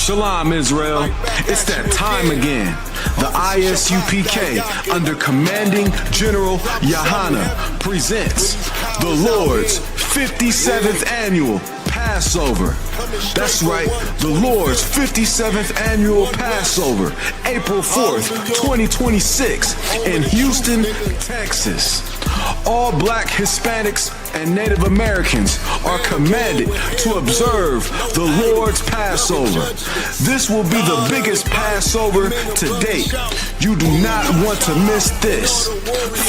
Shalom, Israel. It's that time again. The I.S.U.P.K. under Commanding General YAHANNA presents the Lord's 57th Annual Passover. That's right, the Lord's 57th Annual Passover, April 4th, 2026 in Houston, Texas. All Black, Hispanics, and Native Americans are commanded to observe the Lord's Passover. This will be the biggest Passover to date. You do not want to miss this.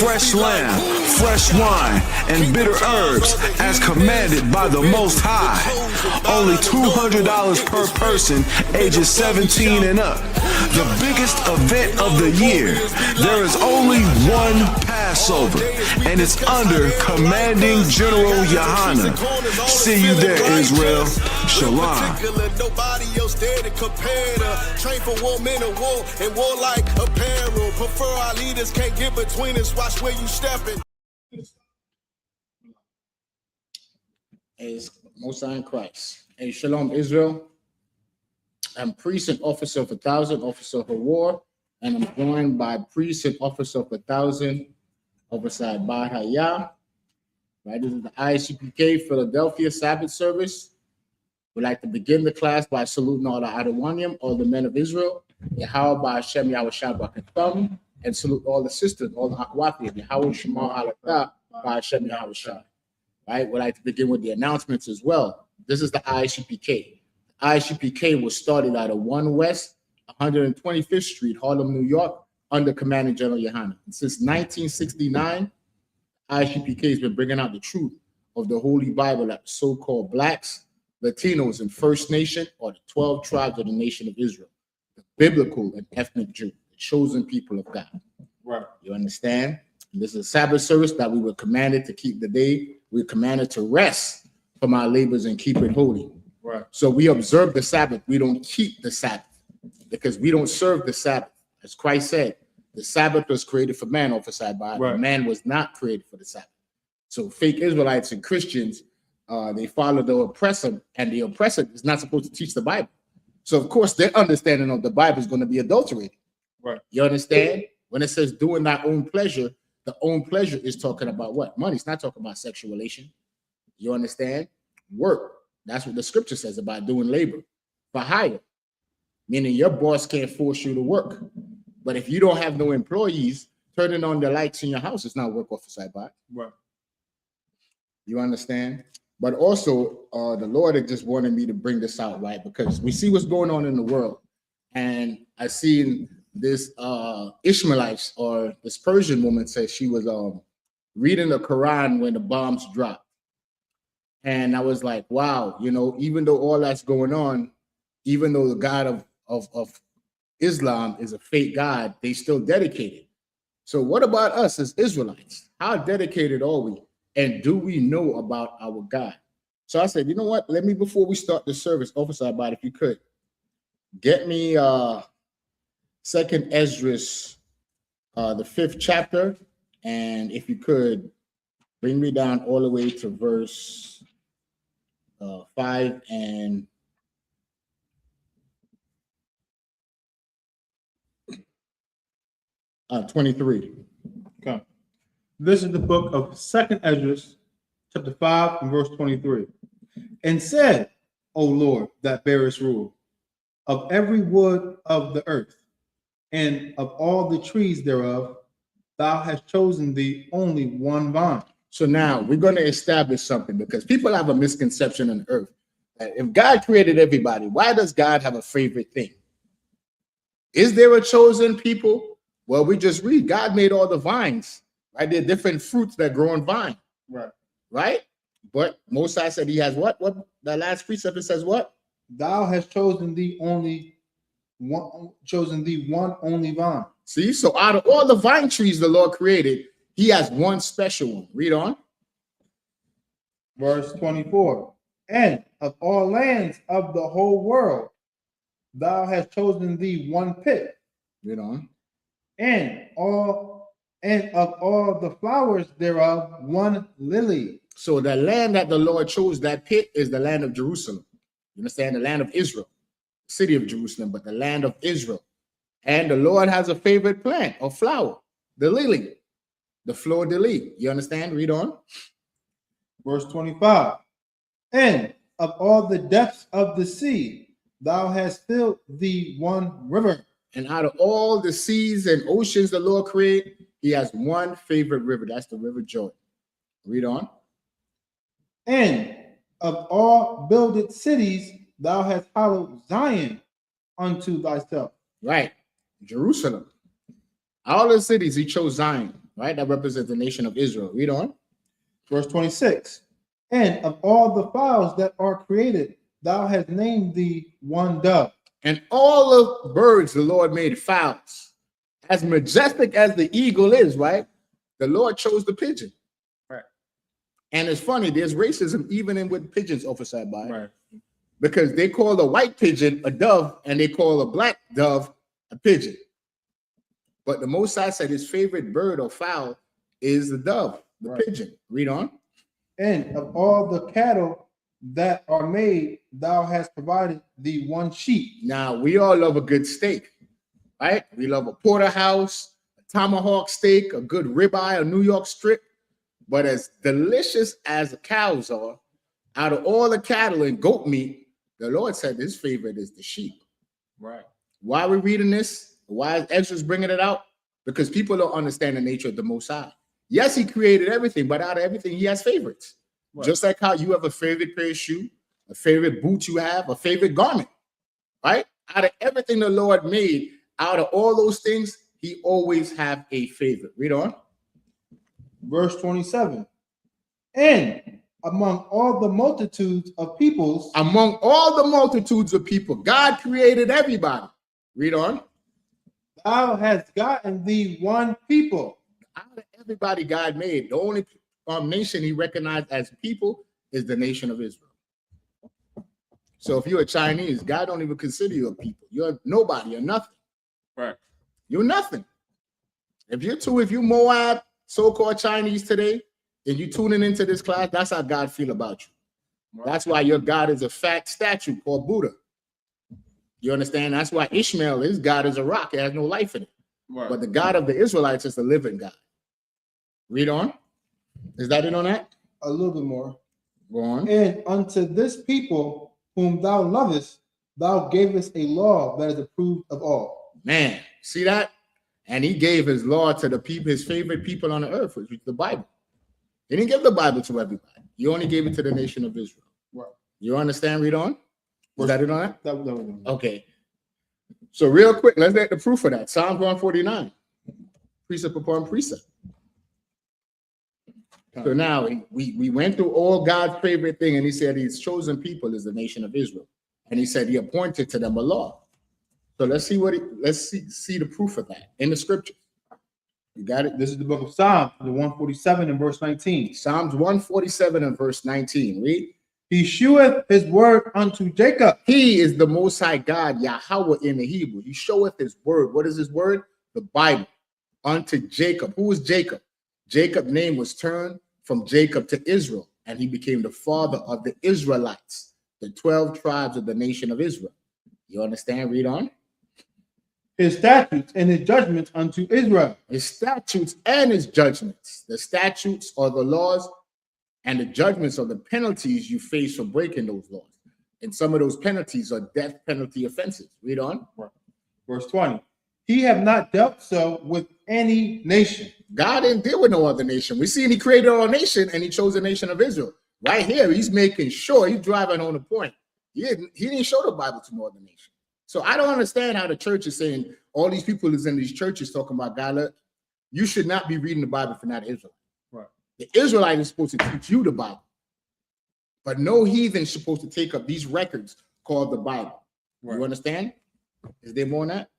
Fresh lamb, fresh wine, and bitter herbs as commanded by the Most High. Only $200 per person ages 17 and up. The biggest event of the year. There is only one Passover, and it's under Commanding General YAHANNA. See you there, Israel. Shalom. Nobody else there to compare to. Train for war, men of war, and warlike apparel. Prefer our leaders, can't get between us. Watch where you stepping. As Most High in Christ. Hey, Shalom, Israel. I'm priest and officer of 1,000, officer of war, and I'm joined by priest and officer of 1,000, officer Bahaya. Right, this is the I.S.U.P.K. Philadelphia Sabbath service. We'd like to begin the class by saluting all the Adonwanim, all the men of Israel, Yahweh by Hashem, Yahweh Shabbat, and salute all the sisters, all the Akwati, Yahweh Shema Halakah by Hashem, Yahweh Shabbat. Right, we'd like to begin with the announcements as well. This is the I.S.U.P.K. I.S.U.P.K. was started out of 1 West 125th Street, Harlem, New York, under Commanding General YAHANNA. And since 1969, I.S.U.P.K. has been bringing out the truth of the Holy Bible that the so-called Blacks, Latinos, and First Nation are the 12 tribes of the nation of Israel, the biblical and ethnic Jew, the chosen people of God. Right. You understand? And this is a Sabbath service that we were commanded to keep the day. We were commanded to rest from our labors and keep it holy. Right. So we observe the Sabbath. We don't keep the Sabbath because we don't serve the Sabbath. As Christ said, the Sabbath was created for man, officer by right. Man was not created for the Sabbath. So fake Israelites and Christians, they follow the oppressor, and the oppressor is not supposed to teach the Bible. So of course their understanding of the Bible is going to be adulterated. Right. You understand? When it says doing thy own pleasure, the own pleasure is talking about what? Money. It's not talking about sexual relation. You understand? Work. That's what the scripture says about doing labor for hire, meaning your boss can't force you to work. But if you don't have no employees, turning on the lights in your house is not work, officer by. Right. You understand? But also, the Lord had just wanted me to bring this out, right? Because we see what's going on in the world. And I seen this Ishmaelites, or this Persian woman, said she was reading the Quran when the bombs dropped. And I was like, wow, you know, even though all that's going on, even though the God of Islam is a fake God, they still dedicated. So what about us as Israelites? How dedicated are we? And do we know about our God? So I said, you know what? Let me, before we start the service, officer, about if you could, get me 2nd Esdras, the 5th chapter. And if you could, bring me down all the way to verse 5 and 23. Okay. This is the book of 2nd Esdras, chapter 5 and verse 23. And said, O Lord, that bearest rule, of every wood of the earth, and of all the trees thereof, thou hast chosen thee only one vine. So now we're going to establish something, because people have a misconception on earth that if God created everybody, why does God have a favorite thing? Is there a chosen people? Well, we just read God made all the vines, right? There are different fruits that grow on vine, right? But Mosiah said he has what? What the last precept it says what? Thou hast chosen thee only one only vine. See, so out of all the vine trees the Lord created, he has one special one. Read on. Verse 24. And of all lands of the whole world, thou hast chosen thee one pit. Read on. And of all the flowers thereof, one lily. So the land that the Lord chose, that pit, is the land of Jerusalem. You understand? The land of Israel. city of Jerusalem, but the land of Israel. And the Lord has a favorite plant or flower, the lily, the fleur de lis. You understand? Read on. Verse 25. And of all the depths of the sea, thou hast filled thee one river. And out of all the seas and oceans the Lord created, he has one favorite river. That's the river Jordan. Read on. And of all builded cities, thou hast hallowed Zion unto thyself. Right. Jerusalem. All the cities he chose Zion, right? That represents the nation of Israel. Read on. Verse 26. And of all the fowls that are created, thou hast named thee one dove. And all of birds the Lord made fowls. As majestic as the eagle is, right? The Lord chose the pigeon. Right. And it's funny, there's racism even in with pigeons, Officer by. Right. Because they call a white pigeon a dove and they call a black dove a pigeon. But the Most High said his favorite bird or fowl is the dove, the pigeon. Read on. And of all the cattle that are made, thou hast provided thee one sheep. Now, we all love a good steak, right? We love a porterhouse, a tomahawk steak, a good ribeye, a New York strip. But as delicious as the cows are, out of all the cattle and goat meat, the Lord said his favorite is the sheep. Right. Why are we reading this? Why is Ezra's bringing it out? Because people don't understand the nature of the Most High. Yes, he created everything, but out of everything, he has favorites. Right. Just like how you have a favorite pair of shoes, a favorite boot you have, a favorite garment, right? Out of everything the Lord made, out of all those things, he always have a favorite. Read on. Verse 27. And among all the multitudes of peoples. Among all the multitudes of people, God created everybody. Read on. Thou hast gotten thee one people. Out of everybody God made, the only nation he recognized as people is the nation of Israel. So if you're a Chinese, God don't even consider you a people. You're nobody, you're nothing. Right. You're nothing. If you Moab, so-called Chinese today, and you tuning into this class, that's how God feel about you. Right. That's why your God is a fat statue called Buddha. You understand? That's why Ishmael is God is a rock. It has no life in it. Right. But the God of the Israelites is the living God. Read on. Is that it on that? A little bit more. Go on. And unto this people whom thou lovest, thou gavest a law that is approved of all. Man, see that? And he gave his law to the people, his favorite people on the earth, which is the Bible. He didn't give the Bible to everybody. He only gave it to the nation of Israel. Right. You understand? Read on. Was that it on that? That was okay. So real quick, let's get the proof of that. Psalms 149. Precept upon precept. So now we went through all God's favorite thing, and he said his chosen people is the nation of Israel. And he said he appointed to them a law. So let's see see the proof of that in the scriptures. You got it? This is the book of Psalms, the 147 and verse 19. Psalms 147 and verse 19. Read. He sheweth his word unto Jacob. He is the Most High God, Yahweh in the Hebrew. He showeth his word. What is his word? The Bible. Unto Jacob. Who is Jacob? Jacob's name was turned from Jacob to Israel, and he became the father of the Israelites, the 12 tribes of the nation of Israel. You understand? Read on. His statutes and his judgments unto Israel. His statutes and his judgments. The statutes are the laws, and the judgments are the penalties you face for breaking those laws. And some of those penalties are death penalty offenses. Read on. Verse 20. He have not dealt so with any nation. God didn't deal with no other nation. We see he created our nation and he chose the nation of Israel. Right here, he's making sure he's driving home the point. He didn't show the Bible to no other nation. So I don't understand how the church is saying all these people is in these churches talking about God. You should not be reading the Bible if you're not Israelite. Right. The Israelite is supposed to teach you the Bible. But no heathen is supposed to take up these records called the Bible. Right. You understand? Is there more on that?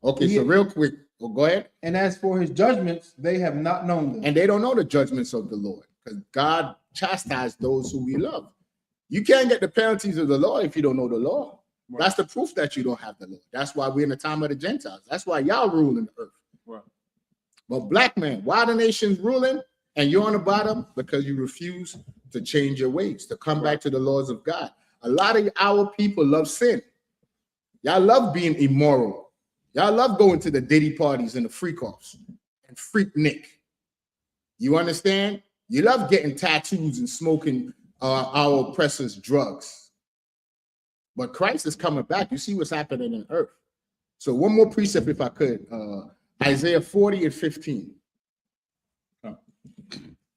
Okay, so real quick, go ahead. And as for his judgments, they have not known them. And they don't know the judgments of the Lord, because God chastised those who we love. You can't get the penalties of the law if you don't know the law. Right. That's the proof that you don't have the law. That's why we're in the time of the Gentiles. That's why y'all ruling the earth. Right. But black man, why the nation's ruling and you're on the bottom? Because you refuse to change your ways, to come back to the laws of God. A lot of our people love sin. Y'all love being immoral. Y'all love going to the Diddy parties and the freak-offs and freaknik. You understand? You love getting tattoos and smoking our oppressors' drugs. But Christ is coming back. You see what's happening on earth. So one more precept, if I could. Isaiah 40 and 15.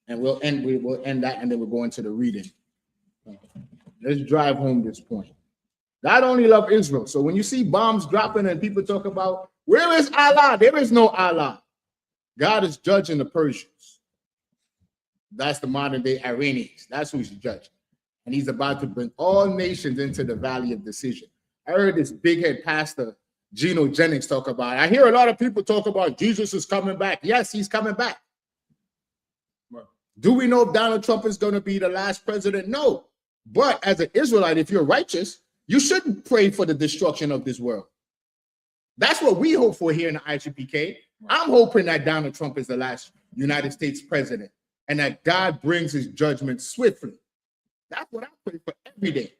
And we'll end that, and then we'll go into the reading. Let's drive home this point. God only loves Israel. So when you see bombs dropping and people talk about, where is Allah? There is no Allah. God is judging the Persians. That's the modern day Iranians. That's who he's judging. And he's about to bring all nations into the valley of decision. I heard this big head pastor, Geno Jennings, talk about it. I hear a lot of people talk about Jesus is coming back. Yes, he's coming back. Right. Do we know if Donald Trump is going to be the last president? No. But as an Israelite, if you're righteous, you shouldn't pray for the destruction of this world. That's what we hope for here in the I.S.U.P.K. I'm hoping that Donald Trump is the last United States president and that God brings his judgment swiftly. That's what I pray for every day.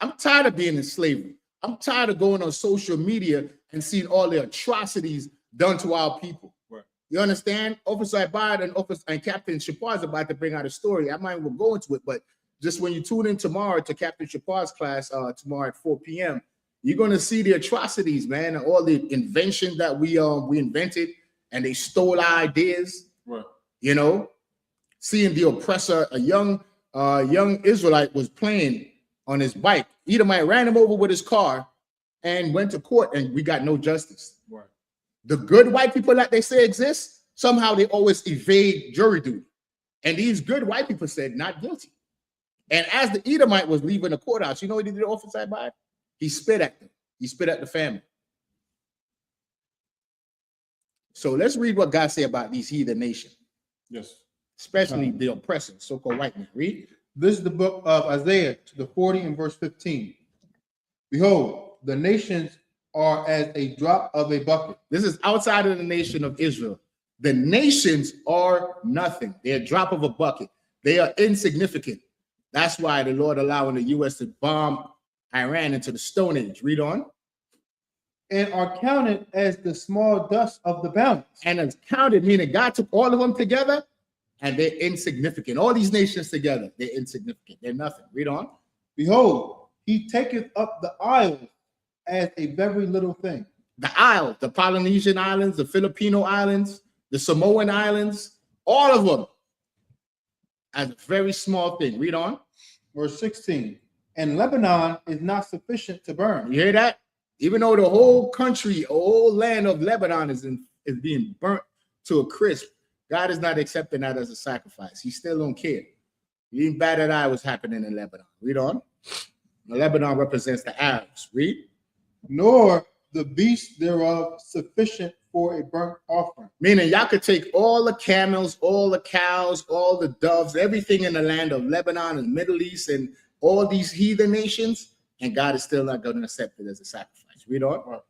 I'm tired of being in slavery. I'm tired of going on social media and seeing all the atrocities done to our people. Right. You understand? Officer Abad and Captain Shapar is about to bring out a story. I might even go into it, but just when you tune in tomorrow to Captain Shapar's class, tomorrow at 4 p.m., you're going to see the atrocities, man, and all the inventions that we invented, and they stole our ideas. Right. You know, seeing the oppressor, a young Israelite was playing on his bike. Edomite ran him over with his car and went to court, and we got no justice. Right. The good white people that they say exist, somehow they always evade jury duty. And these good white people said not guilty. And as the Edomite was leaving the courthouse, you know what he did the officer by? He spit at them. He spit at the family. So let's read what God said about these heathen nations. Yes. Especially the oppressors, so-called white men. Read. This is the book of Isaiah, the 40 and verse 15. Behold, the nations are as a drop of a bucket. This is outside of the nation of Israel. The nations are nothing. They're a drop of a bucket. They are insignificant. That's why the Lord allowing the U.S. to bomb Iran into the Stone Age. Read on. And are counted as the small dust of the balance. And it's counted, meaning God took all of them together, and they're insignificant. All these nations together, they're insignificant. They're nothing. Read on. Behold, he taketh up the isles as a very little thing. The isles, the Polynesian islands, the Filipino islands, the Samoan islands, all of them as a very small thing. Read on. Verse 16. And Lebanon is not sufficient to burn. You hear that? Even though the whole country, whole land of Lebanon is being burnt to a crisp, God is not accepting that as a sacrifice. He still don't care. He ain't bad at eye what's happening in Lebanon. Read on. Lebanon represents the Arabs. Read. Nor the beasts thereof sufficient for a burnt offering. Meaning y'all could take all the camels, all the cows, all the doves, everything in the land of Lebanon and Middle East and all these heathen nations, and God is still not going to accept it as a sacrifice. Read on.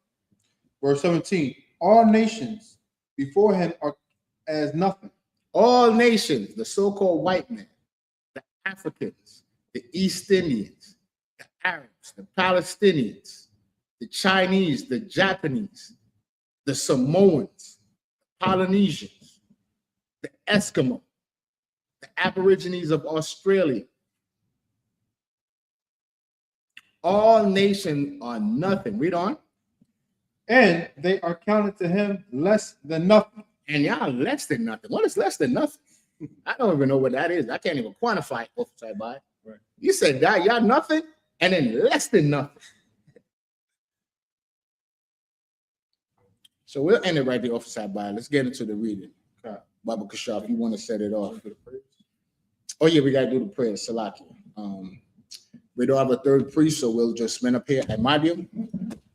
Verse 17. All nations before him are as nothing. All nations, the so-called white men, the Africans, the East Indians, the Arabs, the Palestinians, the Chinese, the Japanese, the Samoans, the Polynesians, the Eskimo, the Aborigines of Australia. All nations are nothing. Read on. And they are counted to him less than nothing. And y'all less than nothing. What is less than nothing? I don't even know what that is. I can't even quantify it. Right. You said that y'all nothing and then less than nothing. So we'll end it right there, Officer by. Let's get into the reading. Baba Kashaf, you want to set it off? Oh yeah, we gotta do the prayer. Salaki. We don't have a third priest, so we'll just spin up here at Madium.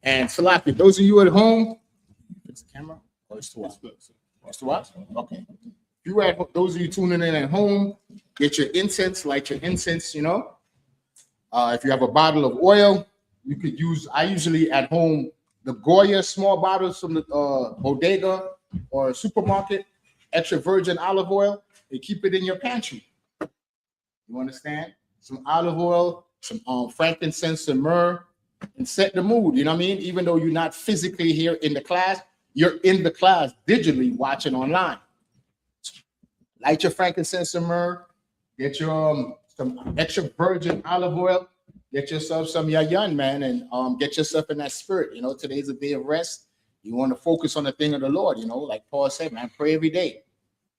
And Salaki, those of you at home, it's the camera or it's to watch? It's to watch? Okay. Those of you tuning in at home, get your incense, light your incense, you know. If you have a bottle of oil, you could use, I usually at home, the Goya small bottles from the bodega or supermarket, extra virgin olive oil, and keep it in your pantry. You understand? Some olive oil, some frankincense and myrrh, and set the mood. You know what I mean? Even though you're not physically here in the class, you're in the class digitally watching online. Light your frankincense and myrrh. Get your some extra virgin olive oil. Get yourself some yayan, man, and get yourself in that spirit. You know, today's a day of rest. You want to focus on the thing of the Lord. You know, like Paul said, man, pray every day.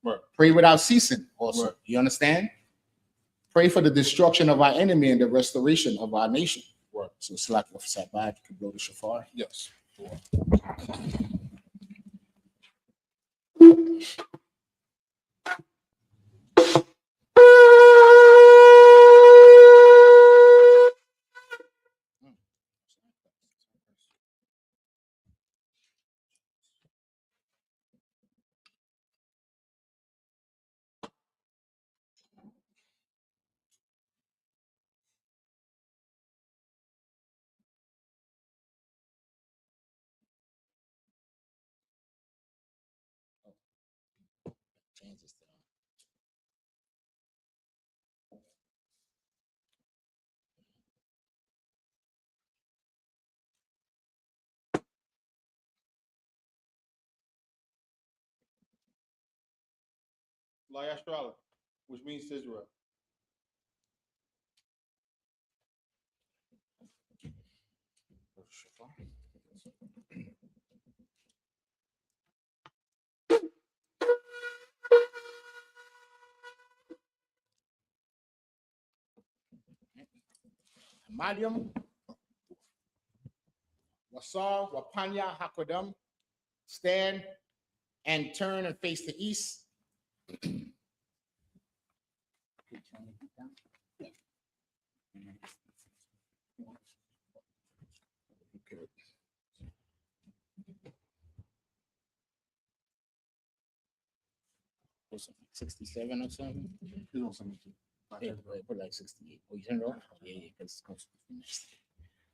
Right. Pray without ceasing. Also, Right. You understand? Pray for the destruction of our enemy and the restoration of our nation. Right. So, Slack of Sabbath, you can blow the shofar. Yes. Change this to YAHANNA, which means Israel. blow the shofar. Madium, Wasar, Wapanya, Hakodam, stand and turn and face the east. Okay. What's it, 67 or something? Yeah, put like 68. Oh, you turned it off? Yeah, because it's close.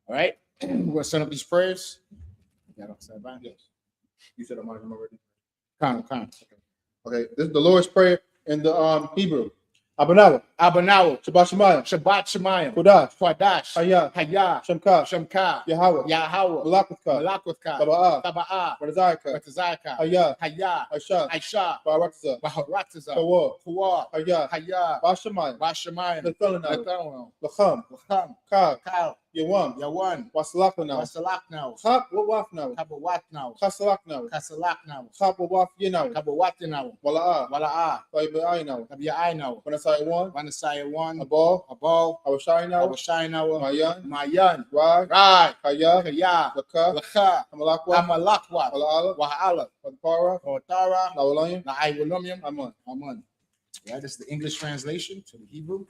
All right, we're gonna send up these prayers. Got upside down. Yes. You said I'm already. Come. Okay, this is the Lord's Prayer in the Hebrew. Abanawa, Abanaw, Shabbat Shemayim, Shabbat Shemayim, Kodash, Kwadash, Hayah, Hayah, Shemka, Shemka, Yahweh, Yahweh, Malakutka, Malakutka, Taba'ah, Taba'ah, Barzaka, Batazaka, Hayah, Hayah, Aisha, Aisha, Barakza, Baharataza, Kawah, Kuwa, Hayah, Hayah, Bashemayim, Bashemayim, Nathanael, Nathanael, Lacham, Lacham, Kal, Kal, Yawam, Yawan, Wasalakanaw, Wasalaknaw, Chab Wawafnaw, Kabawatnaw, Chasalaknaw, Kasalaknaw, Chab Wawafyinaw, Kabawatinaw, Wala'ah, Wala'ah, Taiba'inaw, Tabi'ainaw, Wanasai1, Vanasaya 1, Abal, Abal, Awashinaw, Abashinaw, Mayan, Mayan, Rai, Rai, Hayah, Kaya, Laka, Lakha, Amalakwa, Amalakwa, Wala'ala, Wahala, Wadpara, Kotara, Nawalayim, Na'aiwulumium, Aman. Aman. That is the English translation to the Hebrew.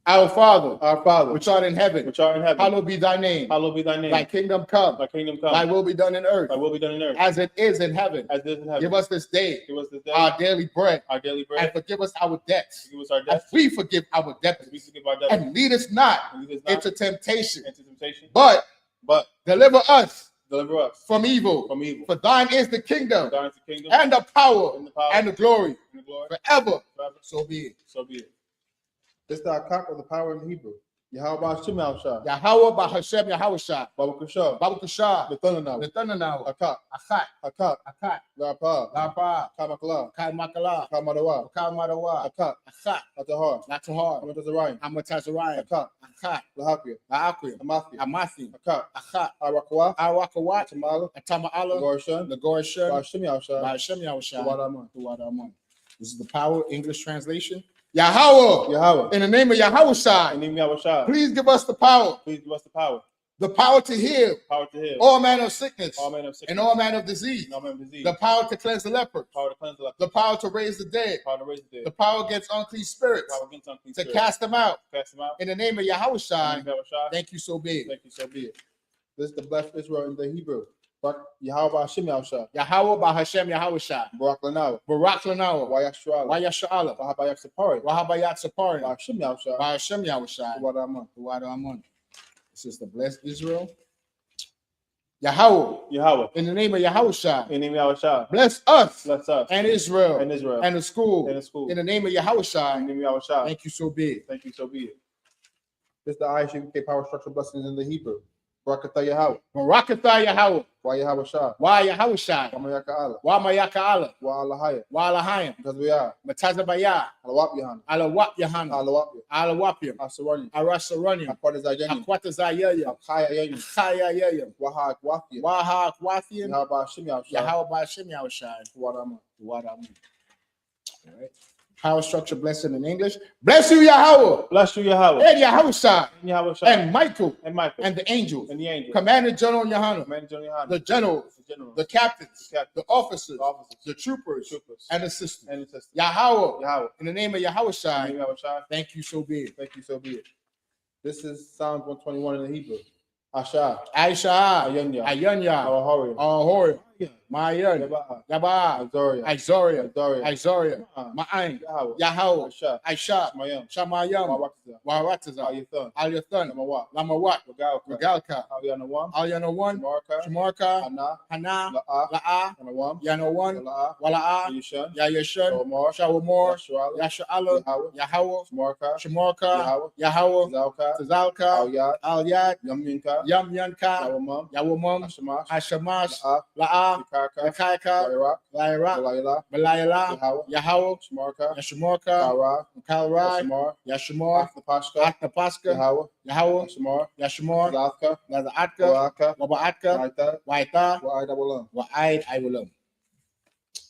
Our Father, which art in heaven, hallowed be thy name. Hallowed be thy name. Thy kingdom come. Thy kingdom come. Thy will be done in earth, Thy will be done in earth. as it is in heaven. As it is in heaven. Give us this day Give us this day our daily bread, our daily bread. and forgive us our debts, Give us our as debts. we forgive our As debtors. we forgive our debtors. And lead us not And lead us not into temptation, into temptation. but But deliver us deliver us from evil. from evil. For thine is the kingdom, Thine is the kingdom and the power, and the power and the glory, and the glory forever. forever. So be it. So be it. This is the account of the power in Hebrew. Yahweh Shemel Shah. Yahweh Bahashem Yahweh Babu Kushah. Babu Kushah, Nathanael. Nathanael, Akat. Achat, Akat. Achat, Lapa. Lapa, Kamakala. Kai Makala, Kamadawa. Kai Madawa, Akat. Achat, Atahar. Latahar, Amatazarayim. Amatazariah, Akat. Achat, Lahapia. Laakwim, Amathi. Amathi, Akat. Achat, Arakwa. Arakawat, Tamala. Atama'ala, Gorshan. Lagorshan, Bashemel Shah. Bahashem Yahushua, Wadaman. Wadaman. This is the power English translation. Yahweh, Yahweh. in the name of Yahushua, In the name of Yahweh. please give us the power Please give us to heal power to heal all manner of sickness all men of sickness and all manner of disease, and all men of disease. the power to cleanse the leper, Power to cleanse the leper. the power to raise the dead, Power to raise the the dead. power against unclean spirits, Power against unclean to spirits. cast them out. Cast them out. In the name of In the Yahushua, name of Yahweh. thank you so big. Thank you, so be it. This is the blessed Israel in the Hebrew. Yahweh Hashem Yahshua. Yahweh Bahashem Yahushua, Barak Lanawa. Barak Lanawa, Wayashua. Wayasha'ala, Wahabayak Sapari. Wahabayat Sapari, Hashem Yahshua. Bahashem Yahushua, Wadaman. Wadaman. This is the blessed Israel. Yahweh, Yahweh. in the name of Yahushua, In the name of Yahweh. bless us Bless us. and Israel And Israel. and the school. And the school. In the name of In the Yahushua, name of Yahweh. thank you so big. Thank you, so be it. This is the I.S.U.P.K power structure blessings in the Hebrew. Barakatah Yahweh. Barakatah Yahweh. Wa Yahweh Shah. Wa Yahweh Shai. Wa Mayaka Allah. Wa Mayaka Allah. Wa Allahaya. Wa Alahayim. Because we are. Matazabaya. Alawap Yahanna. Alawap Yahanna. Alawap. Alawapim. Asarani. Arasaranium. Aquatazayani. Akwatazayayim. Akaya Yayim. Chayayayim. Waha Akwathian. Waha Akwathian. Yahaba Shim Yahshah. Yahweh Bashim Yahushai. Wadama. All right. Power structure blessing in English. Bless you, Yahweh. Bless you, Yahweh. And Yahushai. Yahweh Shah. And Michael. And Michael. And the angels. And the angels. Commander General Yohanna. Commander General Yohanna. The generals. The generals. The captains. The captains. The officers. The officers. The troopers. Troopers. And assistants. And assistants. Yahweh. Yahweh. In the name of Yahushai. Yahweh Shah. Thank you, so be it. Thank you, so be it. This is Psalms 121 in the Hebrew. Asha. Aisha. Ayanya. Ayanya. Awahori. Ahori. Yeah. Mayan. Yabaha. Yaba. Azoria. Izoria. Azoria. Izoria. Ma'an. Ma'ain. Yahweh. Yahweh. Asha. Aisha. Shamayam. Shamayam. Mawakza. Warataza. Ayathan. Alyathan. Namawat. Lamawat. Regalka. Regalka. Alyanawam. Alyanawan. Shamarka. Shamarka. Hana. Hana. La'a. La'a. Anawam. Yanawan. La'a. Wala'a. Yishan. Yayashan. Shawamar. Shawamor. Yashuala. Yasha'ala. Yahweh. Yahweh. Shamarka. Shamarka. Yahweh. Yahweh. Zalka. Tazalka. Alyat. Alyat. Yamyinka. Yamyanka. Yawamam. Yawamam. Ashamash. Hashamash. La'a. La'a. Yikaka. Yakaika. Iraq. Lyra. Balayla. Balayla. Yahweh. Yahweh. Shamarka. Yashmarka. Kara. Kalrai. Shamar. Yashmar. Athapashka. Athapaska. Yahweh. Yahweh. Shamar. Yashmar. Zalka. Lazaatka. Wa'aka. Wabaatka. Naita. Waita. Wa'ida Walam. Wa'aid. I will.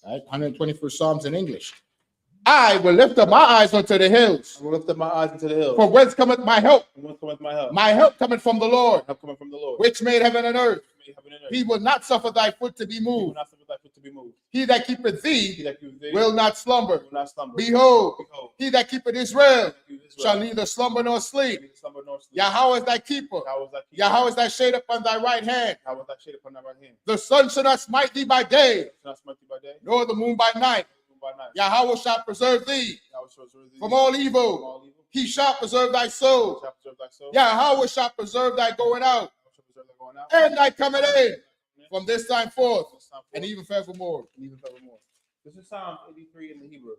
All right. 121st Psalms in English. I will lift up my eyes unto the hills. I will lift up my eyes into the hills. From whence cometh my help? From whence cometh my help? My help cometh from the Lord, Help coming from the Lord. which made heaven and earth. May heaven and earth. He will not suffer thy foot to be He will moved. not suffer thy foot to be moved. He that keepeth He thee that keepeth thee will not slumber. will not slumber. Behold, Behold, he that keepeth Israel he that keepeth Israel shall neither slumber nor sleep. neither slumber nor sleep. Yahweh is thy keeper. Yahweh is thy keeper. Yahweh is thy shade upon thy right hand. Yahweh is thy shade upon thy right hand. The sun shall not smite thee by day, Shall not smite thee by day, nor the moon by night. nor by night. Yahweh shall preserve thee Yahweh shall preserve thee from all from evil. all evil. He shall preserve thy soul. Shall preserve thy soul. Yahweh shall preserve thy going out Yahweh shall preserve thy going out. and thy coming in from this time forth This time forth, and even forevermore. and even forevermore. This is Psalm 83 in the Hebrew.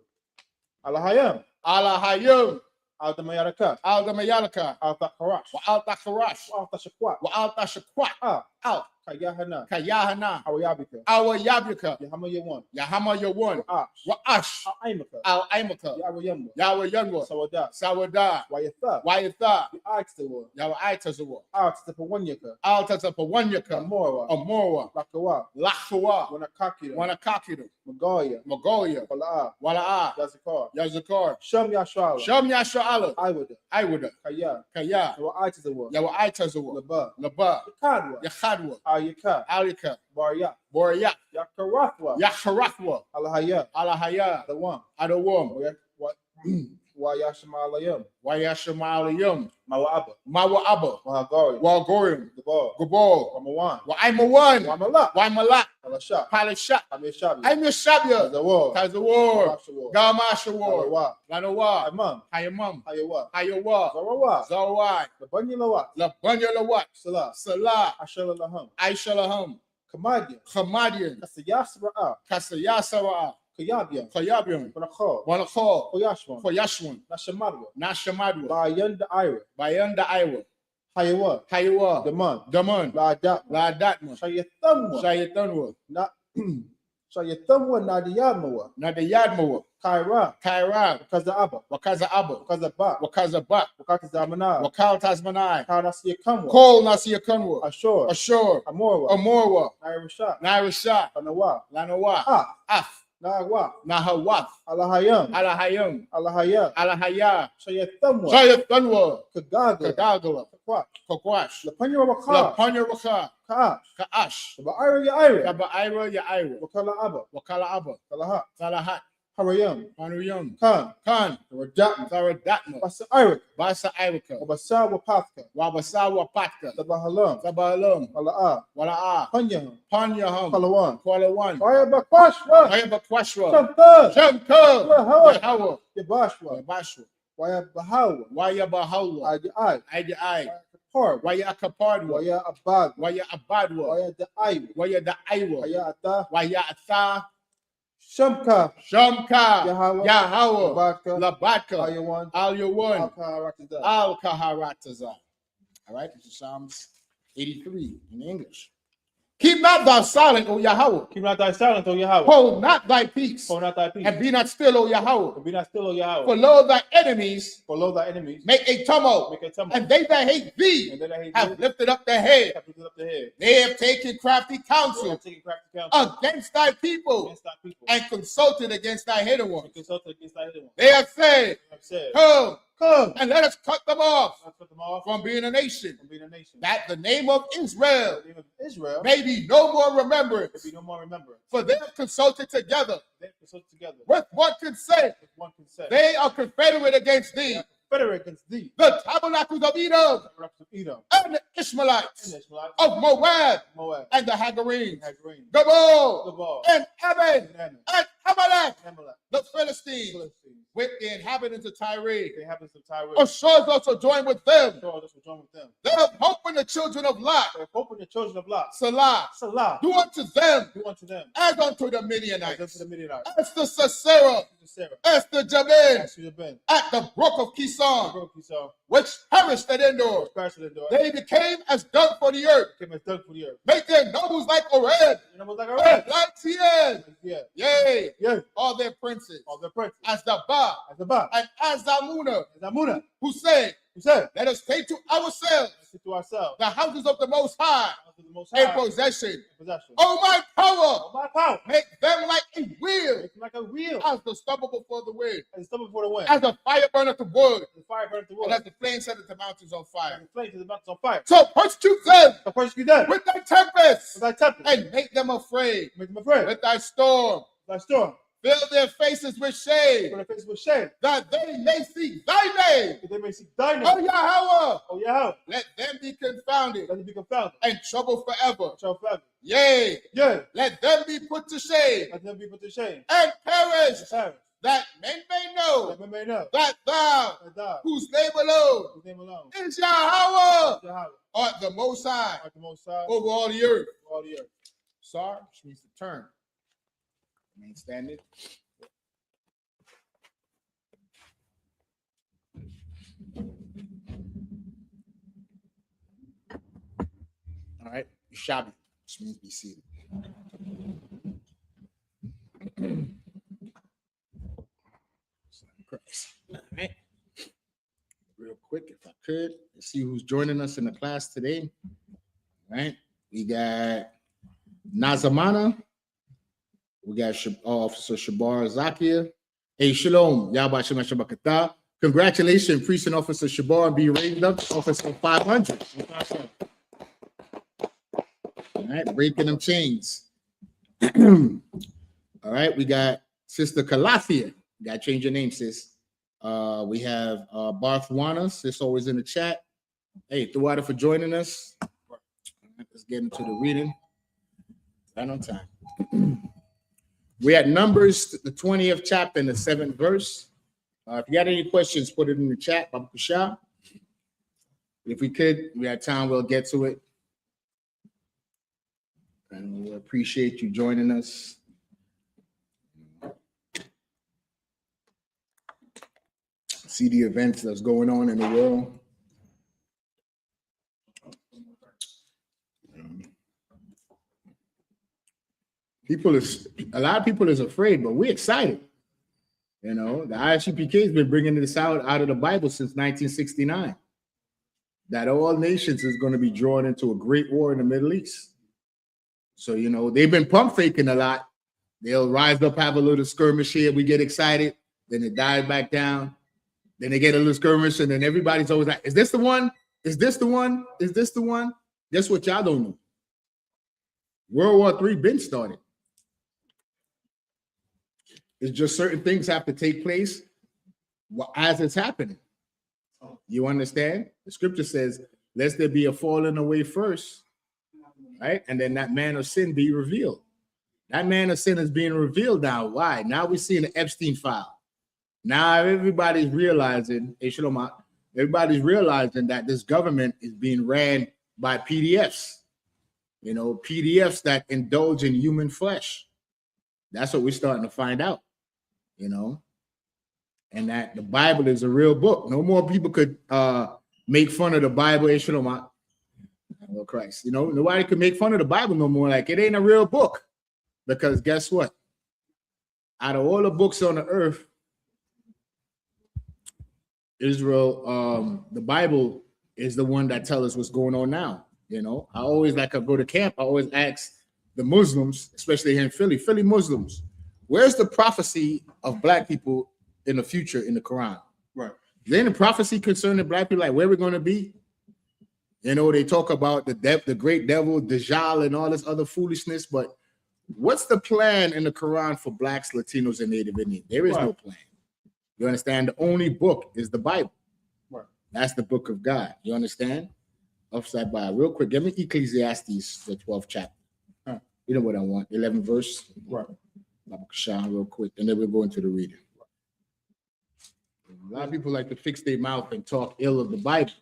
Alahayam. Allah Hayyum, Al Damayaraka. Al Damayalaka, Al Takarash. Wa Al Takharash, Al Tashakwat. Wa Al Tashakwat, Ah. Al Kayahana. Kayahana, Awayabika. Our Yabuka, Yahama Yawan. Yahama Yawan, Ash. Wa Ash, Al Aimaka. Al Aimaka, Yahweh Yamwa. Yahweh Yanwa, Sawada. Sawada, Wayatha. Wayatha, Axtawa. Yahweh Aitazawa, Ax the Pawanyaka. Al Tazapawanyaka, Amora. Amora, Lakawa. Lachawa, Wanakakira. Wanakakidu, Magoya. Magoya, Wala'a. Wala'a, Yazakar. Yazakar, Sham Yashala. Sham Yasha'ala, Iwada. Iwada, Kaya. Kaya, Wa'aitazawa. Yahweh Aitazawa, Laba. Laba, Kadwa. Yachadwa, Ayaka. Alika, Barya. Boria, Yakarathwa. Yacharathwa, Alahaya. Alahaya, The one. Adawam, Wayashamalayam. Wayashamaliyum, Mawaba. Mawa'aba, Wahagari. Wagorim, The ball. Gabal, Wamawan. Wa'aimawan, Wamala. Waimalak, Alasha. Palishat, Amishabi. I'm your Shabya, The war. Tazawar, Gamashawar. Gamashawar, Alawa. Lanawa, Imam. Hayamam, Hayawa. Hayawa, Zarawa. Zawai, The Banyalawa. Labanyalawat, Salah. Salah, Ashalalaham. Aishalaham, Kamadian. Khamadian, Kasayasra'a. Kasayasara, Kayabian. Kayabian, Banakho. Wanakho, Koyashwan. Koyashwan, Nashamadwa. Nashamadwa, Bayan the Ira. Bayanda Iowa, Hayawa. Hayawa, Daman. Daman, La'adat. Ladatma, Shayatamwa. Shayatanwa, Shayatamwa Nadiyadmawa. Nadayadmawa, Kaira. Kaira, Wakaza Abba. Wakaza Abba, Wakaza Ba. Wakaza Bat, Wakata Zamana. Wakal Tasmanai, Kanasiyakamwa. Kol Nasiyakanwa, Ashur. Ashur, Amorwa. Amorwa, Nairasha. Nairasha, Anawa. Lanawa, Ah. Af, Nawa. Nahawath, Alahayam. Alahayam, Alahaya. Alahaya, Shayatamwa. Shayatanwa, Kagaga. Kadagala, Kakwa. Kokwash, Lapanya Waka. Lapanya Waka, Kaash. Kaash, Ba'ira ya Ira. Yaba Ira Yaira, Wakala Abba. Wakala Abba, Kalaha. Salahat, Harayam. Hanuyam, Khan. Khan, Radatma. Saradatma, Basa Ira. Basa Irika, Wabasa Wapatka. Wabasawa Patka, Tabahalam. Sabalam, Ala'a. Wala'a, Panyaham. Panyaham, Kalawan. Kualawan, Waya Bakwashwa. Ayaba Kwashwa, Shamka. Shamka, Yahawa. Yahawa, Yabashwa. Yabashwa, Waya Bahawa. Waya Bahawa, Adi Ai. Aidi Ai, Parb. Waya Akapadwa, Waya Abad. Waya Abadwa, Waya the Ai. Waya the Iwa, Waya Ata. Waya Atha, Shamka. Shamka. Yahweh. Yahweh. Labadka. Labadka. Al Yawan. Al-Kaharatazah. Al Kaharatazah. All right, this is Psalms 83 in English. Keep not thou silent, O Yahweh. Keep not thy silence, O Yahweh. Hold not thy peace. Hold not thy peace. And be not still, O Yahweh. And be not still, O Yahweh. For lo, thy enemies For lo, thy enemies make a tumult. make a tumult. And they that hate thee And they that hate have thee lifted up their head. have lifted up their head. They have taken crafty They counsel have taken crafty counsel against thy people against thy people. and consulted against thy hidden ones. And consulted against thy hidden ones. They have said, They have said, Come and let us cut them off let's put them off from being a nation, from being a nation. that the name of Israel The name of Israel may be no more may remembrance. be no more remembered. For they have consulted together They have consulted together with one consent. with one consent. They are confederate against They thee, are confederate against thee, the tabernacles of Edom the rocks of Edom, and the and Ishmaelites the Ishmaelites, of Moab Moab, and the Hagarenes, Hagarene, Gabal Gabal, and Ammon and Ammon, and Amalek, Amalek, the Philistines, Philistines, with the inhabitants of Tyre. the inhabitants of Tyre. Assures also join with them. So us will join with them. They have hope in the children of Lot. They have hope in the children of Lot. Salah. Salah, Do unto them do unto them as unto the as unto Midianites. the Midianites. As the Sisera, Sarah, as the Jabin, as to the Ben, at the brook of Kison, broke his arm, which perished at Endor. crashed the door, They became as dirt for the earth. came as dug for the earth. Make their nobles like Oreb, You know, was like a and red. like Tien. Yeah, Yea, yeah, all their princes, all the princes. as the Ba As the Ba, and as Zamuna, as Amuna, who say, who said, let us take to ourselves let's sit to ourselves, the houses of the Most High unto the Most in High, possession. in possession. Oh, my power, Oh, my power, make them like a wheel, make them like a wheel, as the stubble before the wind, as the stubble before the wind, as the fire burneth the wood, the fire burns the and wood, as the flame setteth the mountains on fire. and the flames of the mountains on fire. So persecute them So persecute them with thy tempest, with thy tempest, and make them afraid make them afraid, with thy storm. with thy storm, Fill their faces with shade, for their faces with shame, that they may see thy name. that they may see thy Oh, name. Yahweh, Oh, Yahweh, let them be confounded let them be confounded, and troubled forever. shall forever. Yea, Yeah, let them be put to shame let them be put to shame, and perish, and perish, that men may know that men may know that thou, that thou, whose name alone whose name alone, is Yahweh, Yahweh, art the Most High art the Most High over all the earth. over all the earth. Sar, which means to turn. Remain standing. All right, Shabi, which means be seated. Christ. All right. Real quick, if I could, let's see who's joining us in the class today. All right, we got Nazamana, we got Officer Shabar Zakia. Hey, Shalom, Yahba Shema Shabakata. Congratulations, Precinct Officer Shabar, be raised up to Officer 500. All right, breaking them chains. All right, we got Sister Calathia. You got to change your name, sis. We have Barth Wana, sis, always in the chat. Hey, Thawada for joining us. All right, let's get into the reading. Right on time. We're at Numbers, the 20th chapter, and the 7th verse. If you got any questions, put it in the chat, Baba Kusha. If we could, we have time, we'll get to it. And we appreciate you joining us. See the events that's going on in the world. A lot of people is afraid, but we're excited. You know, the I.S.U.P.K has been bringing this out of the Bible since 1969. That all nations is going to be drawn into a great war in the Middle East. So, you know, they've been pump faking a lot. They'll rise up, have a little skirmish here. We get excited. Then it dies back down. Then they get a little skirmish, and then everybody's always like, is this the one? Is this the one? Is this the one? Guess what y'all don't know? World War III been started. It's just certain things have to take place as it's happening. You understand? The scripture says, lest there be a falling away first, right? And then that man of sin be revealed. That man of sin is being revealed now. Why? Now we're seeing the Epstein file. Now everybody's realizing, everybody's realizing that this government is being ran by PDFs. You know, PDFs that indulge in human flesh. That's what we're starting to find out, you know, and that the Bible is a real book. No more people could make fun of the Bible. Oh Christ, you know, nobody could make fun of the Bible no more. Like, it ain't a real book, because guess what? Out of all the books on the earth, Israel, the Bible is the one that tells us what's going on now. You know, I always, like, I go to camp, I always ask the Muslims, especially here in Philly Muslims, where's the prophecy of black people in the future in the Quran? Right. Then the prophecy concerning black people, like where we're going to be. You know, they talk about the great devil, Dajjal, and all this other foolishness, but what's the plan in the Quran for blacks, Latinos, and Native Indians? There is no plan. You understand? The only book is the Bible. Right. That's the book of God. You understand? Upside by real quick. Give me Ecclesiastes, the 12th chapter. You know what I want? 11 verse. Right. Real quick, and then we'll go into the reading. A lot of people like to fix their mouth and talk ill of the Bible,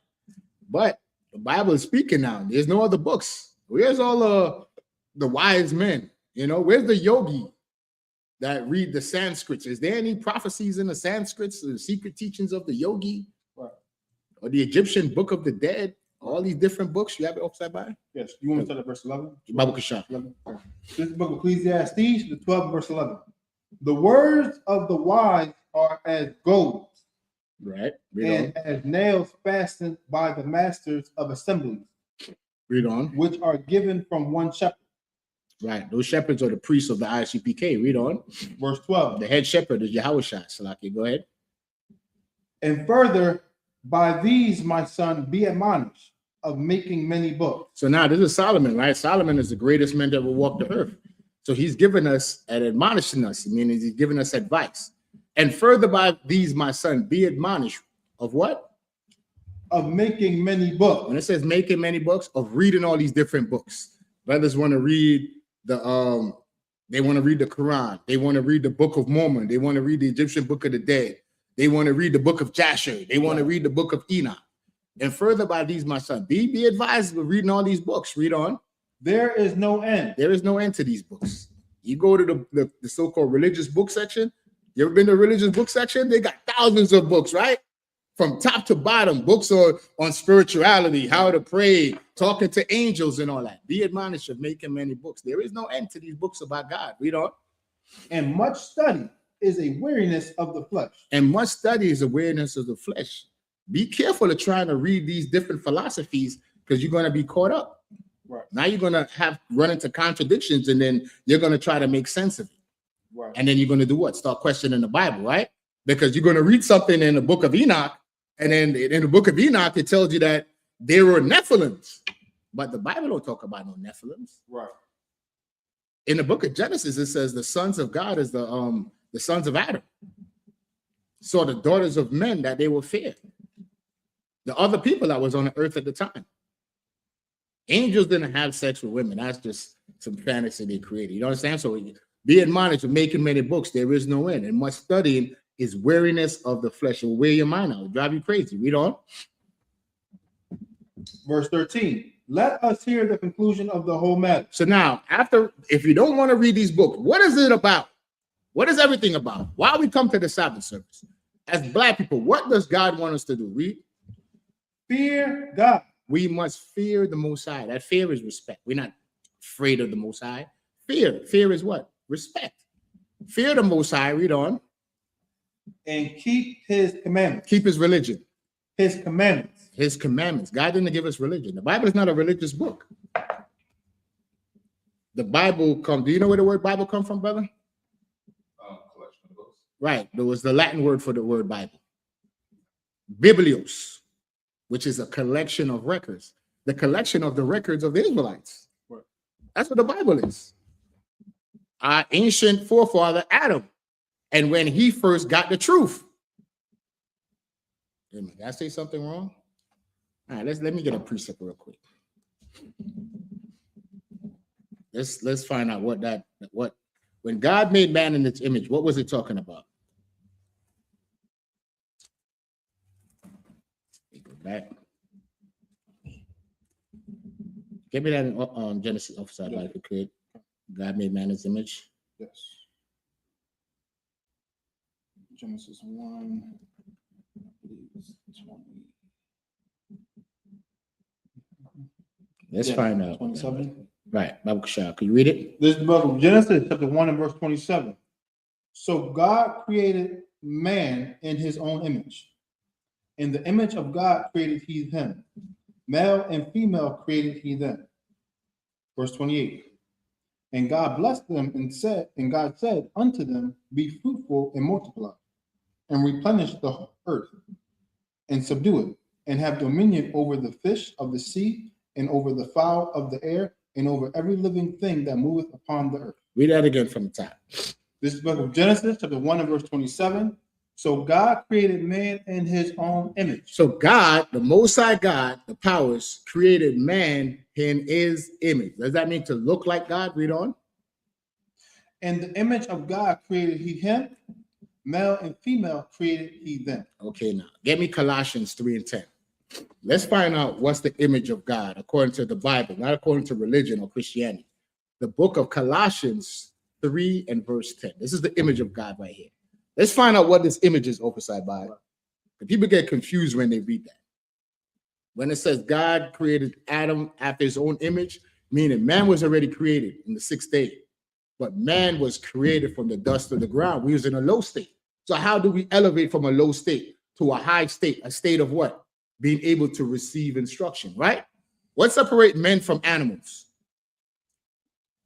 but the Bible is speaking now. There's no other books. Where's all the wise men? You know, where's the yogi that read the Sanskrits? Is there any prophecies in the Sanskrits, the secret teachings of the yogi, or the Egyptian book of the dead? All these different books. You have it upside by? Yes. You want to start at verse 11? Bible Kashan. 11. This is the book of Ecclesiastes, the 12th verse 11. The words of the wise are as gold, right? And as nails fastened by the masters of assemblies. Read on. Which are given from one shepherd. Right. Those shepherds are the priests of the I.S.U.P.K. Read on. Verse 12. The head shepherd is Yahushua. Salaki, go ahead. And further, by these, my son, be admonished of making many books. So now this is Solomon, right? Solomon is the greatest man that ever walked the earth. So he's given us and admonishing us. I mean, he's giving us advice. And further, by these, my son, be admonished of what? Of making many books. When it says making many books, of reading all these different books. Brothers want to read they want to read the Quran. They want to read the Book of Mormon. They want to read the Egyptian Book of the Dead. They want to read the book of Jasher. They want to read the book of Enoch. And further, by these, my son, be advised of reading all these books. Read on. There is no end. There is no end to these books. You go to the so-called religious book section. You ever been to the religious book section? They got thousands of books, right? From top to bottom, books on spirituality, how to pray, talking to angels and all that. Be admonished of making many books. There is no end to these books about God. Read on. And much study is a weariness of the flesh. And much study is a weariness of the flesh. Be careful of trying to read these different philosophies, because you're going to be caught up. Right. Now you're going to run into contradictions, and then you're going to try to make sense of it. Right. And then you're going to do what? Start questioning the Bible, right? Because you're going to read something in the book of Enoch, and then in the book of Enoch, it tells you that there were Nephilims. But the Bible don't talk about no Nephilims. Right. In the book of Genesis, it says the sons of God is the sons of Adam. So the daughters of men that they will fear. The other people that was on the earth at the time. Angels didn't have sex with women. That's just some fantasy they created. You understand? So be admonished of making many books. There is no end. And much studying is weariness of the flesh. It will wear your mind out. It'll drive you crazy. Read on. Verse 13. Let us hear the conclusion of the whole matter. So now, if you don't want to read these books, what is it about? What is everything about? Why we come to the Sabbath service? As black people, what does God want us to do? Read. Fear God. We must fear the Most High. That fear is respect. We're not afraid of the Most High. Fear is what? Respect. Fear the Most High. Read on. And keep his commandments. Keep his religion. His commandments. His commandments. God didn't give us religion. The Bible is not a religious book. The Bible comes. Do you know where the word Bible comes from, brother? Collection of books. Right. There was the Latin word for the word Bible. Biblios, which is a collection of records. The collection of the records of the Israelites. Right. That's what the Bible is. Our ancient forefather, Adam. And when he first got the truth. Did I say something wrong? All right, let me get a precept real quick. Let's find out what when God made man in its image, what was it talking about? Go back. Give me that on Genesis, officer, if you could. God made man in his image. Yes. Genesis 1, I believe it's 20. Let's Yeah, find out. 27. Right, Bible Shah, can you read it? This is the book of Genesis, chapter 1 and verse 27. So God created man in his own image. In the image of God created he him. Male and female created he them. Verse 28. And God blessed them and God said unto them, be fruitful and multiply, and replenish the earth, and subdue it, and have dominion over the fish of the sea, and over the fowl of the air, and over every living thing that moveth upon the earth. Read that again from the top. This is the book of Genesis, chapter 1 and verse 27. So God created man in his own image. So God, the Most High God, the powers, created man in his image. Does that mean to look like God? Read on. In the image of God created he him. Male and female created he them. Okay, now get me Colossians 3 and 10. Let's find out what's the image of God according to the Bible, not according to religion or Christianity. The book of Colossians 3 and verse 10. This is the image of God right here. Let's find out what this image is, oversight by. People get confused when they read that. When it says God created Adam after his own image, meaning man was already created in the 6th day, but man was created from the dust of the ground. We was in a low state. So how do we elevate from a low state to a high state? A state of what? Being able to receive instruction, right? What separates men from animals?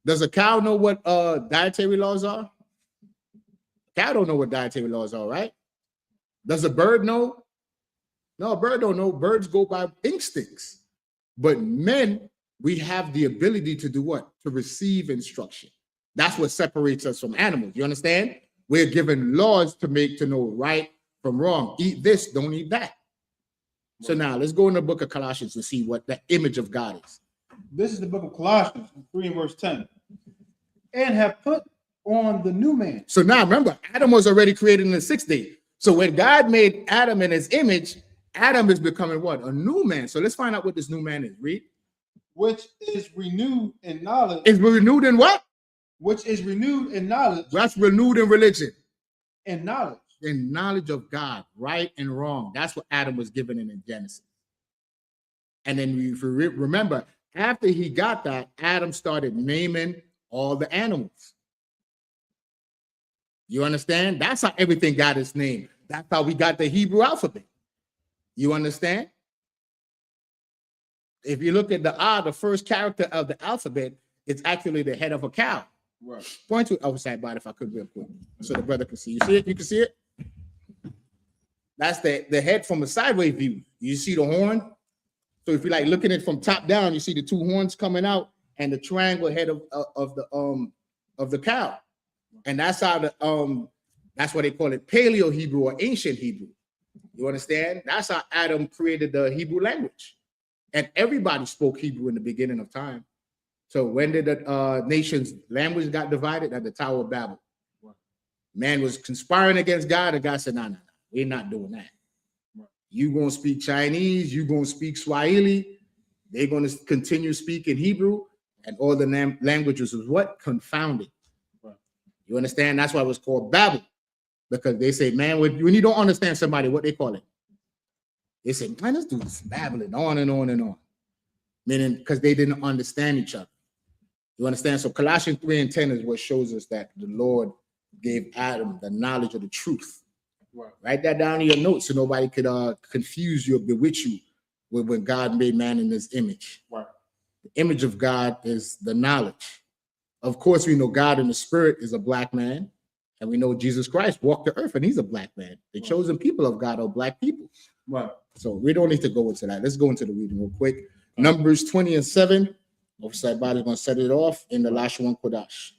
Does a cow know what dietary laws are? A cow don't know what dietary laws are, right? Does a bird know? No, a bird don't know. Birds go by instincts. But men, we have the ability to do what? To receive instruction. That's what separates us from animals. You understand? We're given laws to know right from wrong. Eat this, don't eat that. So now let's go in the book of Colossians to see what the image of God is. This is the book of Colossians 3 and verse 10. And have put on the new man. So now remember, Adam was already created in the 6th day. So when God made Adam in his image, Adam is becoming what? A new man. So let's find out what this new man is. Read. Which is renewed in knowledge. Is renewed in what? Which is renewed in knowledge. That's renewed in religion. In knowledge. In knowledge of God, right and wrong. That's what Adam was given in Genesis. And then if you remember, after he got that, Adam started naming all the animals. You understand? That's how everything got its name. That's how we got the Hebrew alphabet. You understand? If you look at the first character of the alphabet, it's actually the head of a cow. Right. Point to it outside body if I could real quick, so the brother can see. You see it? You can see it? That's the head from a sideways view. You see the horn? So if you're like looking at it from top down, you see the two horns coming out and the triangle head of the cow. And that's how that's what they call it, Paleo Hebrew or ancient Hebrew. You understand? That's how Adam created the Hebrew language. And everybody spoke Hebrew in the beginning of time. So when did the nation's language got divided? At the Tower of Babel. Man was conspiring against God, and God said, no, we're not doing that. You're going to speak Chinese, you're going to speak Swahili, they're going to continue speaking Hebrew, and all the languages was what? Confounded. You understand? That's why it was called Babel. Because they say, man, when you don't understand somebody, what they call it? They say, man, this dude is babbling on and on and on. Meaning, because they didn't understand each other. You understand? So Colossians 3 and 10 is what shows us that the Lord gave Adam the knowledge of the truth. Right. Write that down in your notes so nobody could confuse you or bewitch you with when God made man in his image. Right. The image of God is the knowledge. Of course, we know God in the spirit is a black man. And we know Jesus Christ walked the earth and he's a black man. The chosen people of God are black people. Right. So we don't need to go into that. Let's go into the reading real quick. Numbers 20 and 7. Oversight body is going to set it off in the Lashawan Kodash.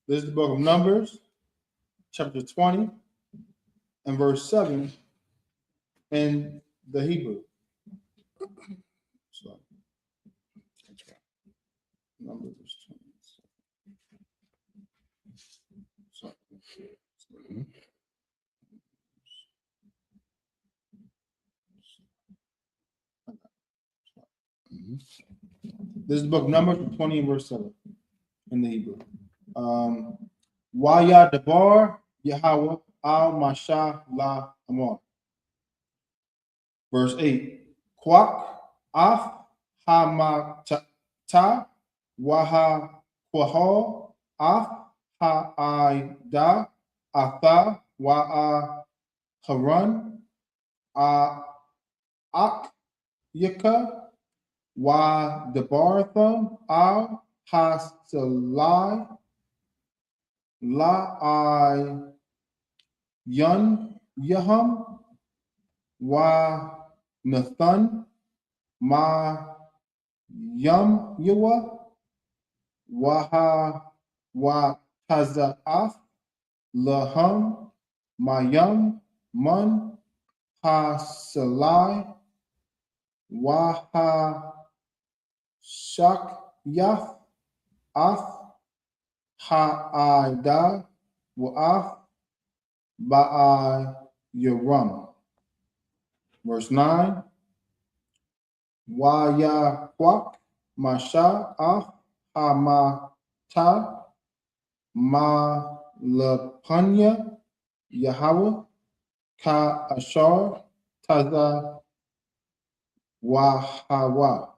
This is the book of Numbers, chapter 20 and verse 7 in the Hebrew. So, Numbers 20. This is the book of Numbers 20 and verse 7 in the Hebrew. Wayah Debar Yahweh al Masha la Amor. Verse 8. Kwak af hamata waha kwaho af ha'ida atha wa'a haran a ak yaka wa debartham al hasalai la I yun yaham wa Nathan ma yum yawa waha wa tazaaf laham mayam man ha salai waha shak yaf af ha aida wa af ba'a yaram. Verse 9. Waya kwak masha af hamata ma lapanya Yahweh ka ashar taza wahawa.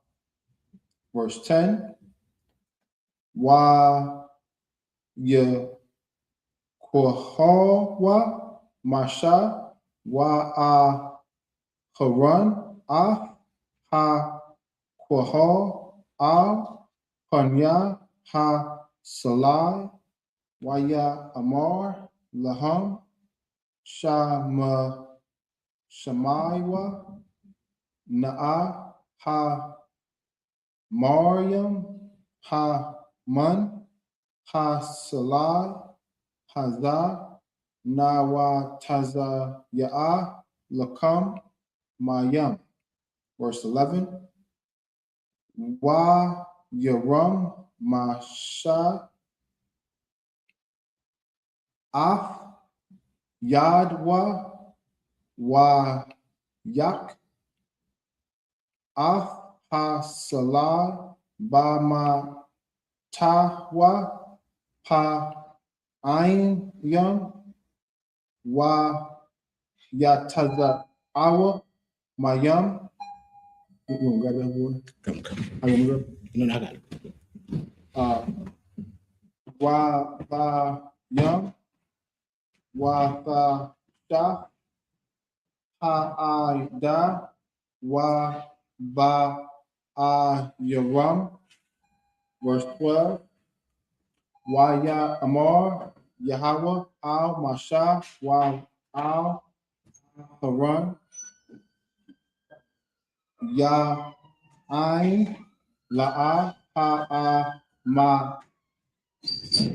Verse 10. Wa yakohawa masha wa a haran af ha kwaho al panya ha salai waya amar laham shama shamaiwa na'a ha Maryam ha man ha salai haza nawa taza ya'a lakam mayam. Verse 11. Wa yaram masha af yadwa wa yak af ha salai ba ma tahwa pa ain yam wa yataza awa mayam. You want to grab that boy? Come, come. I want to grab. No, no, I got it. Wa ba yam wa ba sha ha I da wa ba a yaram. Verse 12. Wa ya amar Yahweh al masha wa al haran ya ain la'a ha a ma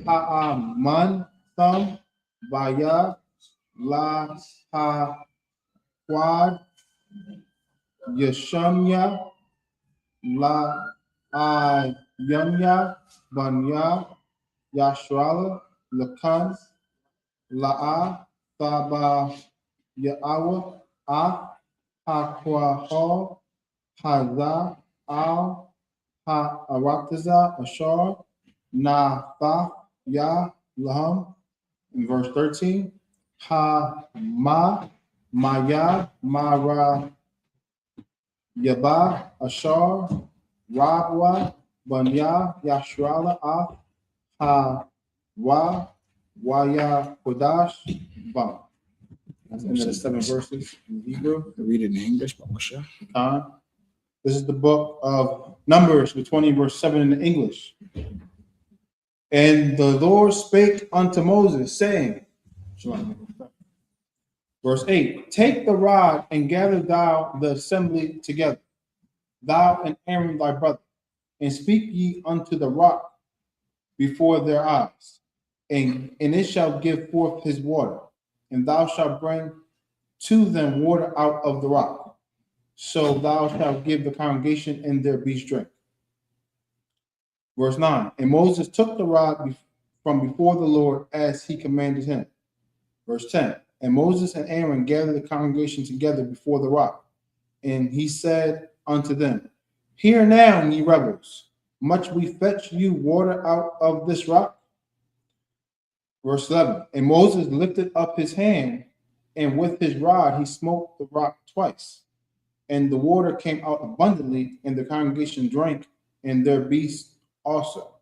ha a man thum vaya la ha quad yashamya la I yanya banya yashrala lakan la'a taba ya'awa a ha haza al ha arataza ashar na fa ya laham. In verse 13. Ha ma maya mara yaba ashar rabwa banya yashrala af ha wa waya kodash ba. That's the end of the 7 verses in Hebrew. I read it in English, but sure. This is the book of Numbers, the 20 verse 7 in the English. And the Lord spake unto Moses, saying, verse 8, take the rod and gather thou the assembly together, thou and Aaron thy brother, and speak ye unto the rock before their eyes, and it shall give forth his water, and thou shalt bring to them water out of the rock. So thou shalt give the congregation and their beast drink. Verse 9. And Moses took the rod from before the Lord as he commanded him. Verse 10. And Moses and Aaron gathered the congregation together before the rock. And he said unto them, hear now, ye rebels, much we fetch you water out of this rock? Verse 11. And Moses lifted up his hand, and with his rod he smote the rock twice. And the water came out abundantly, and the congregation drank, and their beasts also.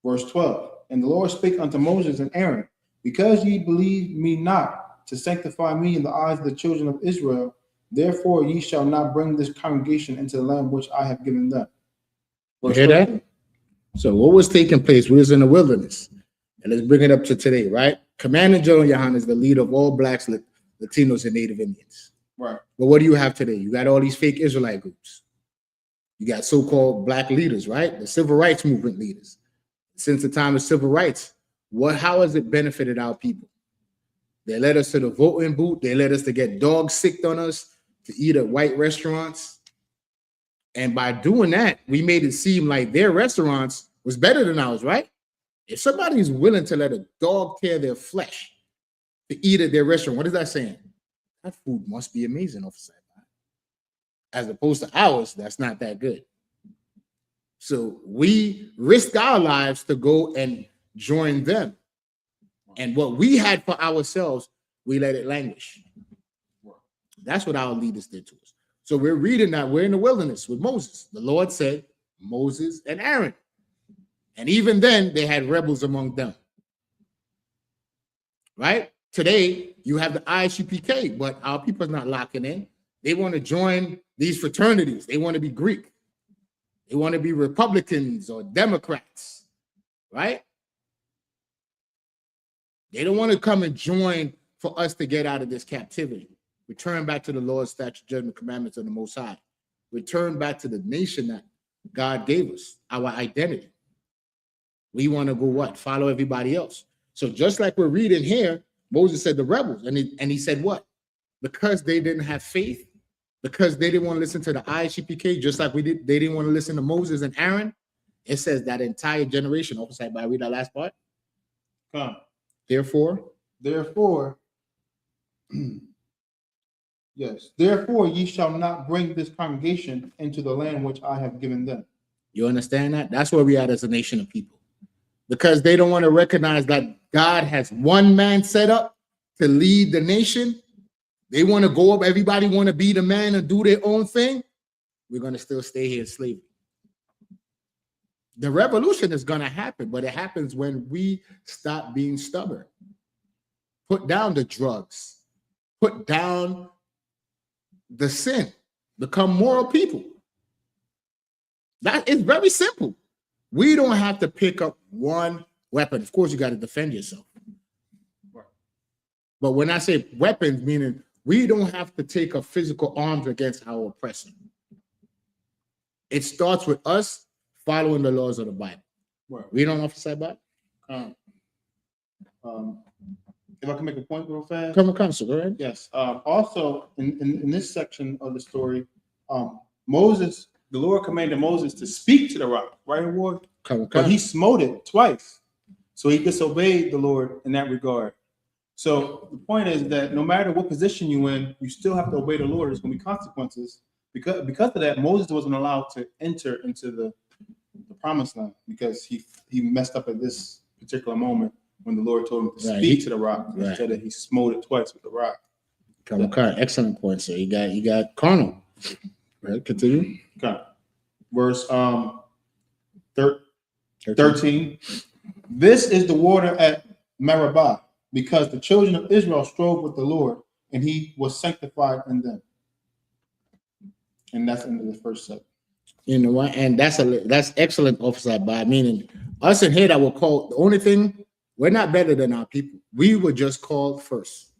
Verse 12. And the Lord spake unto Moses and Aaron, because ye believe me not to sanctify me in the eyes of the children of Israel, therefore ye shall not bring this congregation into the land which I have given them. You hear that? So what was taking place? We was in the wilderness. And let's bring it up to today, right? Commander General YAHANNA is the leader of all blacks, Latinos, and Native Indians. Right. But what do you have today? You got all these fake Israelite groups. You got so-called black leaders, right? The civil rights movement leaders. Since the time of civil rights, how has it benefited our people? They led us to the voting booth. They led us to get dogs sicked on us, to eat at white restaurants. And by doing that, we made it seem like their restaurants was better than ours, right? If somebody's willing to let a dog tear their flesh to eat at their restaurant, what is that saying? That food must be amazing, officer. As opposed to ours, that's not that good. So we risked our lives to go and join them. And what we had for ourselves, we let it languish. That's what our leaders did to us. So we're reading that we're in the wilderness with Moses. The Lord said, Moses and Aaron. And even then, they had rebels among them. Right? Today, you have the I.S.U.P.K, but our people are not locking in. They want to join these fraternities. They want to be Greek. They want to be Republicans or Democrats. Right? They don't want to come and join for us to get out of this captivity. Return back to the Lord's statute, judgment, commandments of the Most High. Return back to the nation that God gave us, our identity. We want to go what? Follow everybody else. So just like we're reading here, Moses said the rebels, and he said what? Because they didn't have faith, because they didn't want to listen to the I.S.U.P.K, just like we did, they didn't want to listen to Moses and Aaron. It says that entire generation. Officer, I read that last part. Come. Therefore, yes, therefore ye shall not bring this congregation into the land which I have given them. You understand that? That's where we are as a nation of people. Because they don't want to recognize that God has one man set up to lead the nation. They want to go up. Everybody want to be the man and do their own thing. We're going to still stay here in slavery. The revolution is going to happen, but it happens when we stop being stubborn. Put down the drugs. Put down the sin. Become moral people. That is very simple. We don't have to pick up one weapon. Of course, you got to defend yourself. But when I say weapons, meaning we don't have to take a physical arms against our oppressor. It starts with us following the laws of the Bible. Read on, Officer Sabbath. If I can make a point real fast. Come, sir. Go ahead. Yes. Also, in this section of the story, Moses, the Lord commanded Moses to speak to the rock, right, Ward? But he smote it twice. So he disobeyed the Lord in that regard. So the point is that no matter what position you're in, you still have to obey the Lord. There's going to be consequences. Because of that, Moses wasn't allowed to enter into the promised land because he messed up at this particular moment when the Lord told him to speak to the rock instead of he smote it twice with the rock. Excellent point, sir. You got carnal. Right, continue. Okay. Verse 13. This is the water at Meribah, because the children of Israel strove with the Lord, and he was sanctified in them. And that's into the first section. You know what? And that's excellent, Officer by meaning us in here that were called, the only thing, we're not better than our people. We were just called first.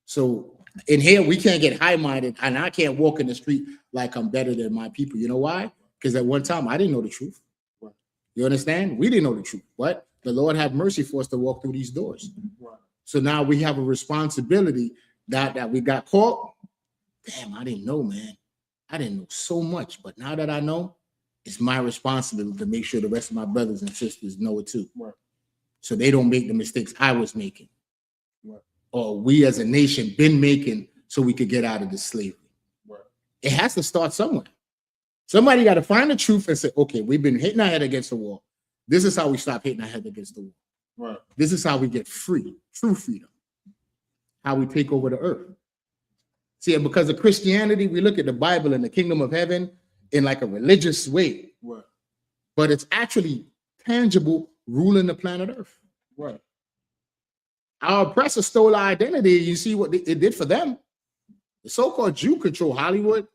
So in here, we can't get high-minded, and I can't walk in the street like I'm better than my people. You know why? Because at one time, I didn't know the truth. You understand? We didn't know the truth. But the Lord had mercy for us to walk through these doors. So now we have a responsibility that we got caught. Damn, I didn't know, man. I didn't know so much. But now that I know, it's my responsibility to make sure the rest of my brothers and sisters know it too. So they don't make the mistakes I was making. Or we as a nation been making so we could get out of this slavery. It has to start somewhere. Somebody got to find the truth and say, okay, we've been hitting our head against the wall. This is how we stop hitting our head against the wall. Right. This is how we get free, true freedom. How we take over the earth. See, and because of Christianity, we look at the Bible and the kingdom of heaven in like a religious way. Right. But it's actually tangible ruling the planet Earth. Right. Our oppressors stole our identity. You see what it did for them. The so-called Jew control Hollywood,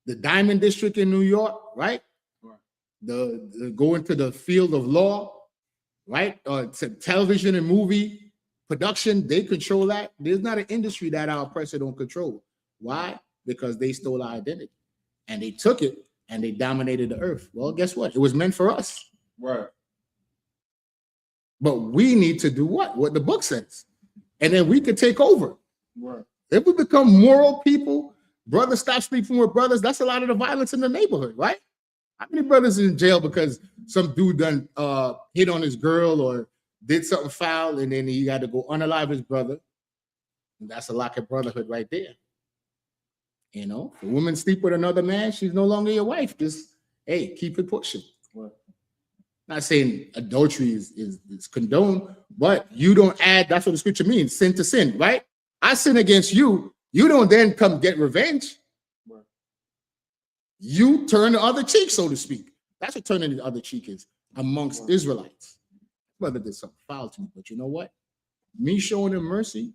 the Diamond District in New York, right? Right. The go into the field of law, right? Television and movie production, they control that. There's not an industry that our oppressor don't control. Why? Because they stole our identity and they took it and they dominated the earth. Well, guess what? It was meant for us. Right. But we need to do what? What the book says. And then we could take over. Right. If we become moral people, brothers stop sleeping with brothers, that's a lot of the violence in the neighborhood, right? How many brothers in jail because some dude done hit on his girl or did something foul and then he had to go unalive his brother? And that's a lack of brotherhood right there. You know, if a woman sleep with another man, she's no longer your wife. Just, hey, keep it pushing. Right. Not saying adultery is condoned, but you don't add, that's what the scripture means, sin to sin, right? I sin against you, you don't then come get revenge. Right. You turn the other cheek, so to speak. That's what turning the other cheek is amongst Israelites. Whether there's something foul to me, but you know what? Me showing him mercy,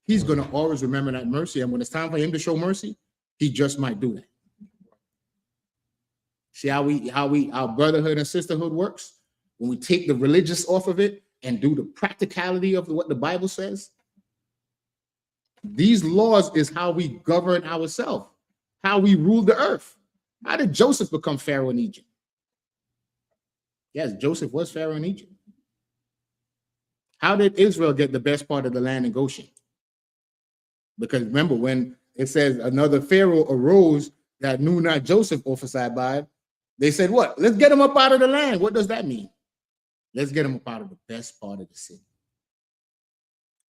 he's going to always remember that mercy. And when it's time for him to show mercy, he just might do that. See how our brotherhood and sisterhood works? When we take the religious off of it and do the practicality of what the Bible says. These laws is how we govern ourselves, how we rule the earth. How did Joseph become Pharaoh in Egypt? Yes, Joseph was Pharaoh in Egypt. How did Israel get the best part of the land in Goshen? Because remember, when it says another Pharaoh arose that knew not Joseph, prophesied by, they said, what? Let's get him up out of the land. What does that mean? Let's get him up out of the best part of the city.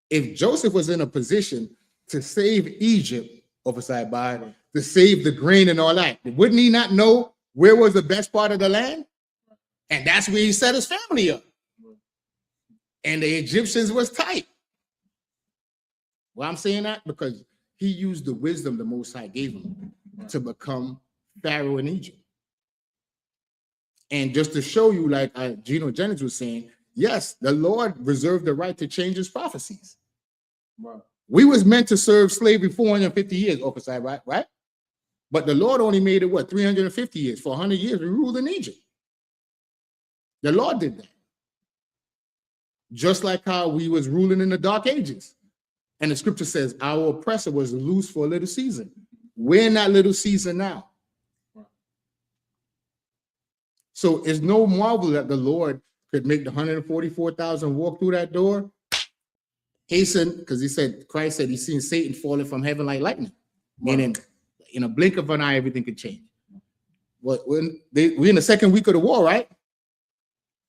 If Joseph was in a position to save Egypt, prophesied by, to save the grain and all that, wouldn't he not know where was the best part of the land? And that's where he set his family up. And the Egyptians was tight. Well, I'm saying that because he used the wisdom the Most High gave him to become Pharaoh in Egypt. And just to show you, like Gino Jennings was saying, yes, the Lord reserved the right to change his prophecies. Right. We was meant to serve slavery 450 years, Ophesai, right? But the Lord only made it, what, 350 years. For 100 years, we ruled in Egypt. The Lord did that. Just like how we was ruling in the dark ages. And the scripture says our oppressor was loose for a little season. We're in that little season now. So it's no marvel that the Lord could make the 144,000 walk through that door, hasten, because he said, Christ said he's seen Satan falling from heaven like lightning. Meaning, in a blink of an eye, everything could change. But we're in the second week of the war, right?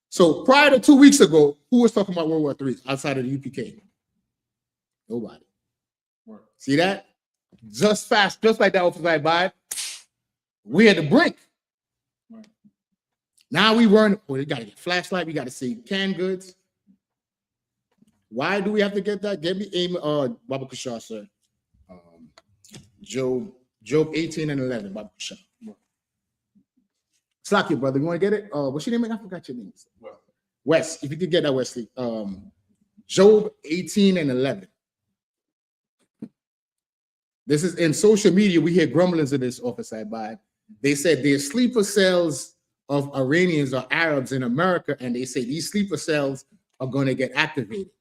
So prior to 2 weeks ago, who was talking about World War III outside of the UPK? Nobody. Right. See that? Just fast, just like that was right by. We're at the brink. Right. Now we run, we got to get flashlight, we got to see canned goods. Why do we have to get that? Get me aim, Baba Kushar, sir. Job 18 and 11, Baba Kushar. Slack you, brother. You want to get it? What's your name? I forgot your name. Wes, if you could get that, Wesley. Job 18 and 11. This is in social media. We hear grumblings of this office I buy. They said there's sleeper cells of Iranians or Arabs in America, and they say these sleeper cells are going to get activated.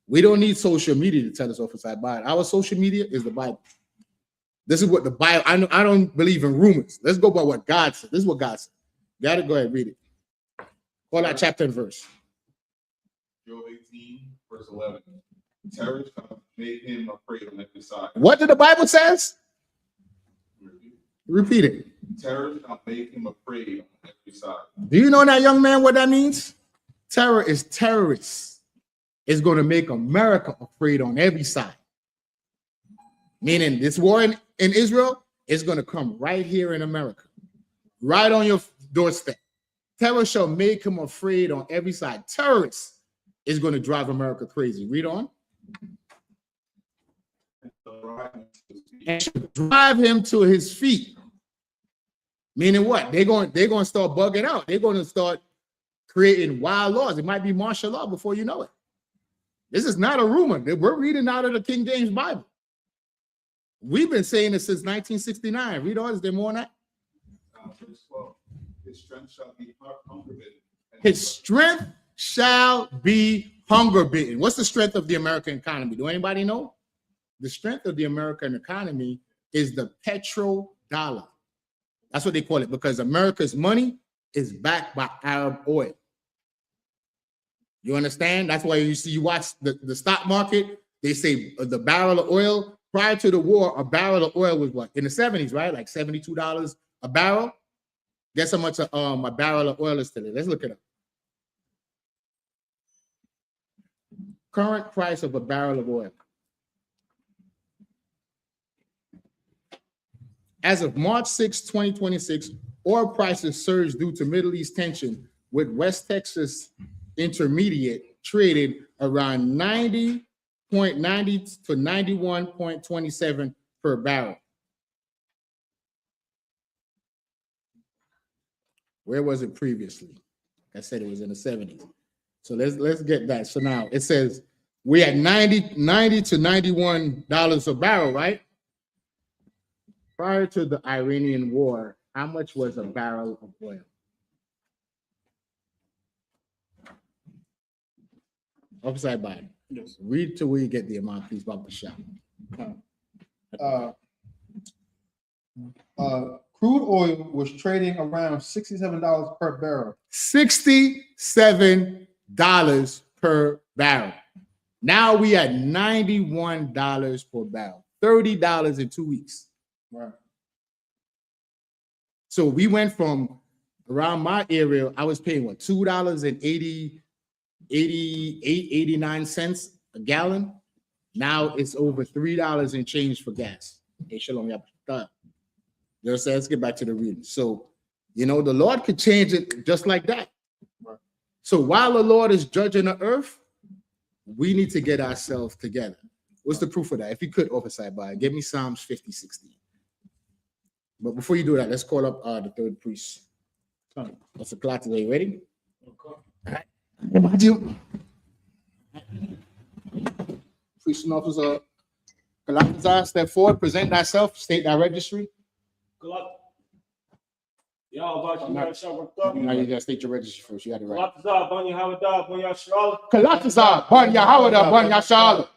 We don't need social media to tell us office I buy. Our social media is the Bible. This is what the Bible. I don't believe in rumors. Let's go by what God said. This is what God said. Got to go ahead and read it. Call out chapter and verse. Job 18, verse 11. Terror shall make him afraid on every side. What did the Bible says? Repeat it. Terror shall make him afraid on every side. Do you know that, young man, what that means? Terror is terrorists. It's going to make America afraid on every side. Meaning this war in Israel is going to come right here in America. Right on your doorstep. Terror shall make him afraid on every side. Terrorists is going to drive America crazy. Read on. And should drive him to his feet. Meaning what? They're going to start bugging out. They're going to start creating wild laws. It might be martial law before you know it. This is not a rumor. We're reading out of the King James Bible. We've been saying this since 1969. Read on. Is there more on that? Verse 12. His strength shall be hunger bitten. His strength shall be hunger bitten. What's the strength of the American economy? Do anybody know? The strength of the American economy is the petrodollar. That's what they call it, because America's money is backed by Arab oil. You understand? That's why you watch the stock market. They say the barrel of oil prior to the war, a barrel of oil was what? In the 70s, right? Like $72 a barrel. Guess how much a barrel of oil is today? Let's look it up. Current price of a barrel of oil. As of March 6, 2026, oil prices surged due to Middle East tension, with West Texas Intermediate traded around 90.90 to 91.27 per barrel. Where was it previously? I said it was in the 70s. So let's get that. So now it says we at 90 to $91 a barrel, right? Prior to the Iranian war, how much was a barrel of oil? Upside by. Yes. Read till we get the amount, please, about the shop. Crude oil was trading around $67 per barrel. $67 per barrel. Now we at $91 per barrel. $30 in 2 weeks. Right. So we went from around my area, I was paying what, $2.89 a gallon. Now it's over $3 and change for gas. Hey, Shalom, you know, so let's get back to the reading. So, you know, the Lord could change it just like that. Right. So while the Lord is judging the earth, we need to get ourselves together. What's the proof of that? If you could, oversight by give me Psalms 50:16. But before you do that, let's call up the third priest. What's the clock today? Ready? Okay. All right. Priest and officer, Galatians, step forward, present thyself, state thy registry. Now you gotta state your registry first. You got it right. Kalataza, Banya Hawada, Banya Shala.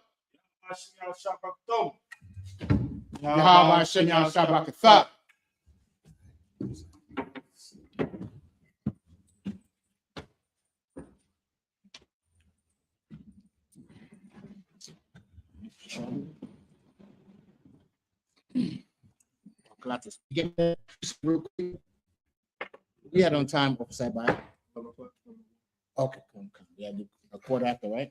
Yahweh Shenya Shabakatha. We had on time, officer by. Okay, come. Yeah, a quarter after, right?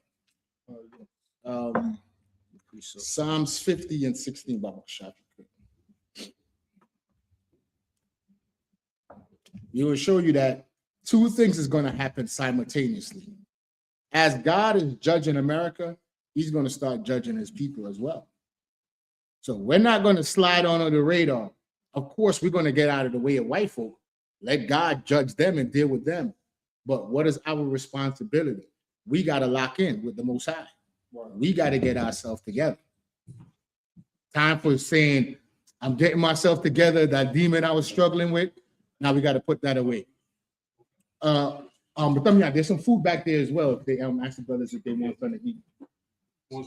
Psalms 50 and 16, Bible shop. We will show you that two things is going to happen simultaneously. As God is judging America, he's going to start judging his people as well. So we're not going to slide under the radar. Of course, we're going to get out of the way of white folk. Let God judge them and deal with them. But what is our responsibility? We got to lock in with the Most High. We got to get ourselves together. Time for saying, I'm getting myself together, that demon I was struggling with. Now we got to put that away. But there's some food back there as well. If they ask the brothers if they want something to eat. All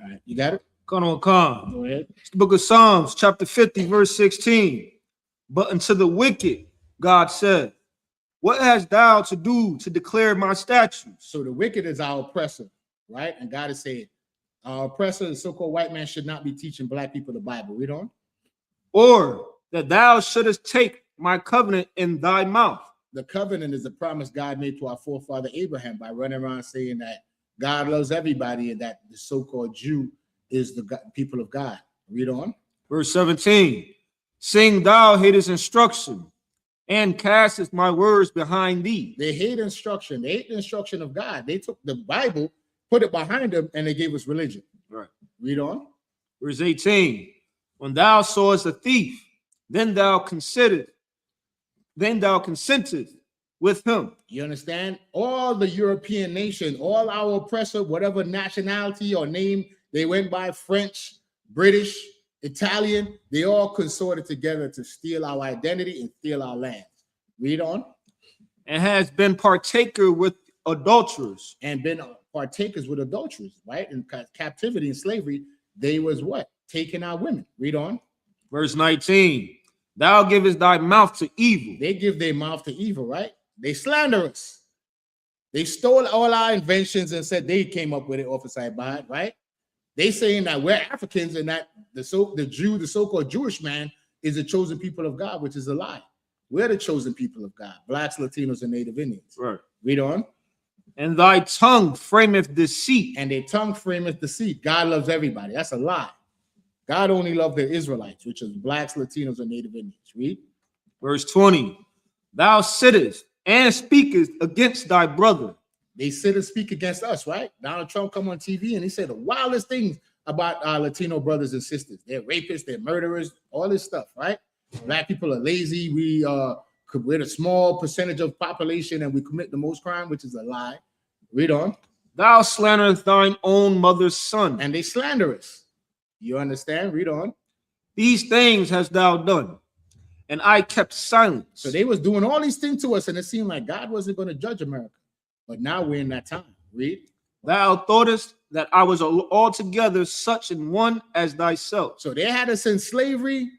right, you got it? Go ahead. It's the book of Psalms, chapter 50, verse 16. But unto the wicked, God said, what hast thou to do to declare my statutes? So the wicked is our oppressor, right? And God is saying, our oppressor, the so-called white man, should not be teaching black people the Bible. Read on. Or that thou shouldest take my covenant in thy mouth. The covenant is the promise God made to our forefather Abraham by running around saying that God loves everybody and that the so-called Jew is the people of God. Read on. Verse 17. Seeing thou hatest instruction and castest my words behind thee. They hate instruction. They hate the instruction of God. They took the Bible, put it behind them, and they gave us religion. Right. Read on. Verse 18. When thou sawest a thief, then thou consentest with him. You understand? All the European nation, all our oppressor, whatever nationality or name they went by, French, British, Italian, they all consorted together to steal our identity and steal our lands. Read on. And has been partaker with adulterers. And been partakers with adulterers, right? In captivity and slavery, they was what? Taking our women. Read on. Verse 19. Thou givest thy mouth to evil. They give their mouth to evil, right? They slander us. They stole all our inventions and said they came up with it off of Sabbath, right? They saying that we're Africans and that the so-called Jewish man is the chosen people of God, which is a lie. We're the chosen people of God, blacks, Latinos, and Native Indians. Right. Read on. And thy tongue frameth deceit. And their tongue frameth deceit. God loves everybody. That's a lie. God only loved the Israelites, which is blacks, Latinos, and Native Indians. Read. Verse 20. Thou sittest and speakest against thy brother. They sit and speak against us, right? Donald Trump come on TV and he said the wildest things about our Latino brothers and sisters. They're rapists, they're murderers, all this stuff, right? Black people are lazy. We're a small percentage of population and we commit the most crime, which is a lie. Read on. Thou slanderest thine own mother's son. And they slander us. You understand? Read on. These things hast thou done, and I kept silence. So they was doing all these things to us, and it seemed like God wasn't going to judge America. But now we're in that time. Read. Thou thoughtest that I was altogether such an one as thyself. So they had us in slavery.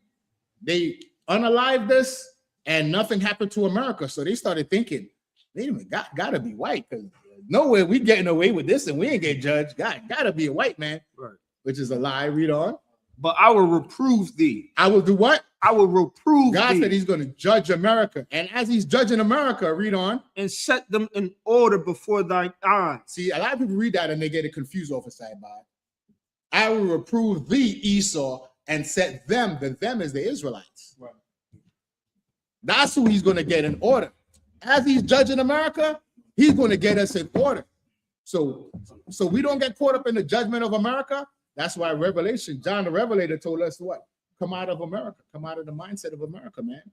They unalived us, and nothing happened to America. So they started thinking, wait a minute, God gotta be white, because nowhere we getting away with this, and we ain't get judged. God gotta be a white man, right? Which is a lie. Read on. But I will reprove thee. I will do what? I will reprove God thee. said he's going to judge America. And as he's judging America, read on. And set them in order before thine eyes. See, a lot of people read that and they get it confused off of Sabbath. I will reprove thee, Esau, and set them, the them is the Israelites. Right. That's who he's going to get in order. As he's judging America, he's going to get us in order. So we don't get caught up in the judgment of America. That's why Revelation, John the Revelator told us what? Come out of America. Come out of the mindset of America, man.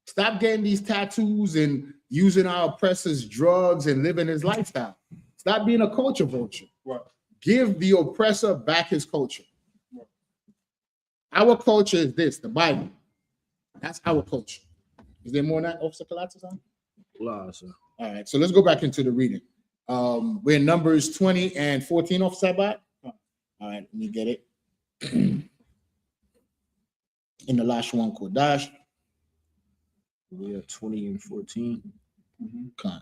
Stop getting these tattoos and using our oppressors' drugs and living his lifestyle. Stop being a culture vulture. Right. Give the oppressor back his culture. Right. Our culture is this, the Bible. That's our culture. Is there more than that, Officer Colazzo? All right, so let's go back into the reading. We're in Numbers 20 and 14, Officer Sabat. All right, let me get it. In the last one, Kodash. Yeah, 20 and 14. Okay.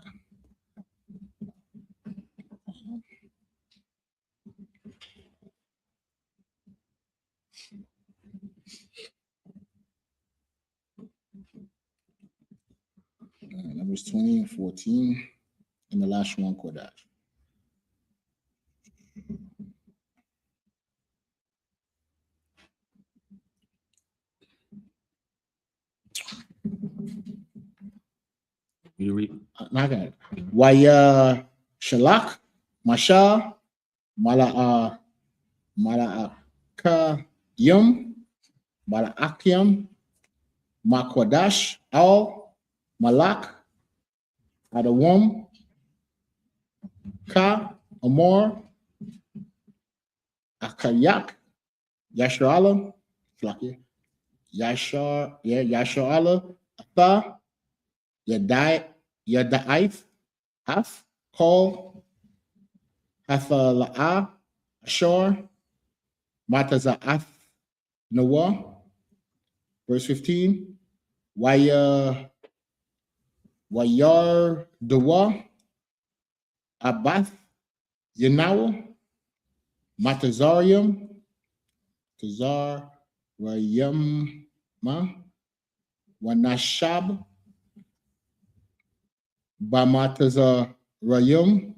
Numbers 20 and 14. In the last one, Kodash. You read. Okay. Waya Shalak, Masha, Mala'akayum, Makwadash, Al, Malak, Adawam, Ka, Amor, Akayak, Yasharala, Yasharala, Atha, Yadaif, Haf, Kol, Hafala'a, Ashor, Mataza'af, Noah. Verse 15. Wayar Dawa, Abath, Yanawa, Matazarium, Tazar, Rayama, Wanashab, Bamataza Rayum,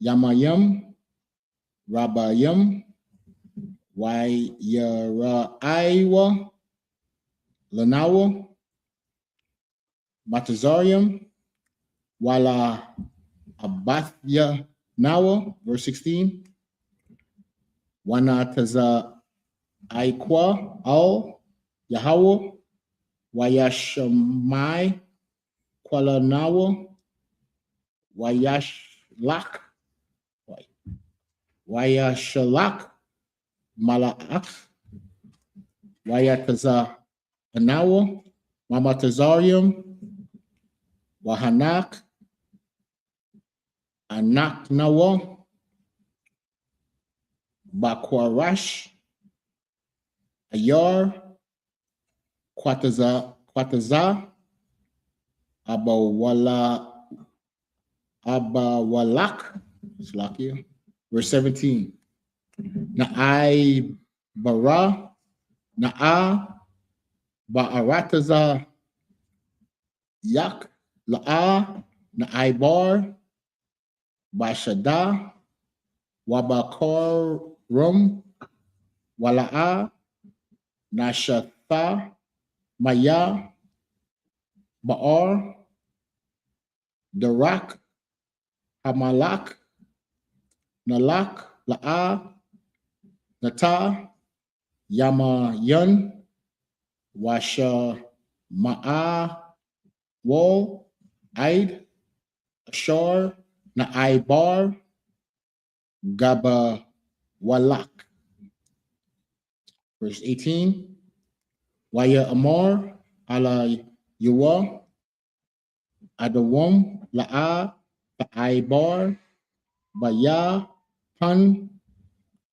Yamayam, Rabayam, Wayaraiwa, Lanawa, Matazarium, Wala Abathya Nawa, verse 16. Wana Taza Aikwa Al Yahweh, Wayashamai Kwala Nawa, Wayashlak, Wayashalak Malaak, Wayataza Anawa, Mamatazarium, Wahanak, Anak Nawa, Bakwarash, Ayar, Kwataza, Abawalak, Slakia, verse 17. Na'ai Bara, Na'a, Ba'arataza, Yak, La'a, Na'ai Bar, Bashada, Wabakorum, Wala'a, Nashatha, Maya, Ba'ar, Darak, Hamalak, Nalak, La'a, Nata, Yamayan, Washa, Ma'a, Wal, Aid, Ashar, Na'ai Bar, Gaba, Walak. Verse 18. Waya Amar, Ala Yuwa, Adawam, La'a, Ta'ai Bar, Baya, Hun,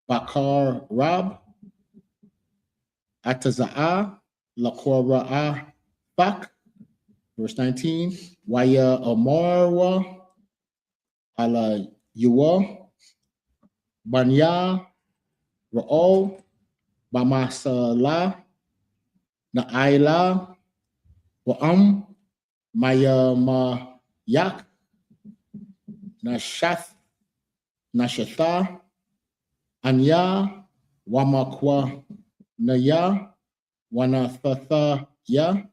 Bakar Rab, Ataza'a, Lakora'a, Bak. Verse 19. Waya Amarwa, Ala Yuwa, Banya, Ra'ol, Bamasala, Na'aila, Wa'am, Maya Mayak, Nashatha, Anya, Wamakwa Naya, Wanathatha Ya,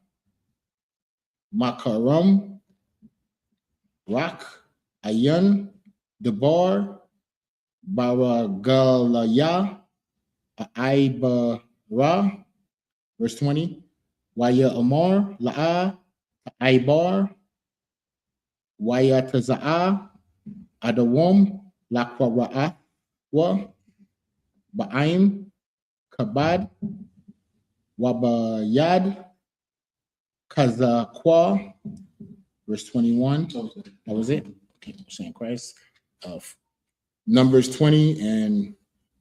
Makaram, Rak, Ayan, Debar, Baragalaya, Aibara, verse 20. Waya Amar, La'a, Aibar, Waya Taza'a, Adawam, Lakwara'a, Ba'aim, Kabad, Wabayad, Kazakwa, verse 21. That was it. Okay, saying Christ. Numbers 20 and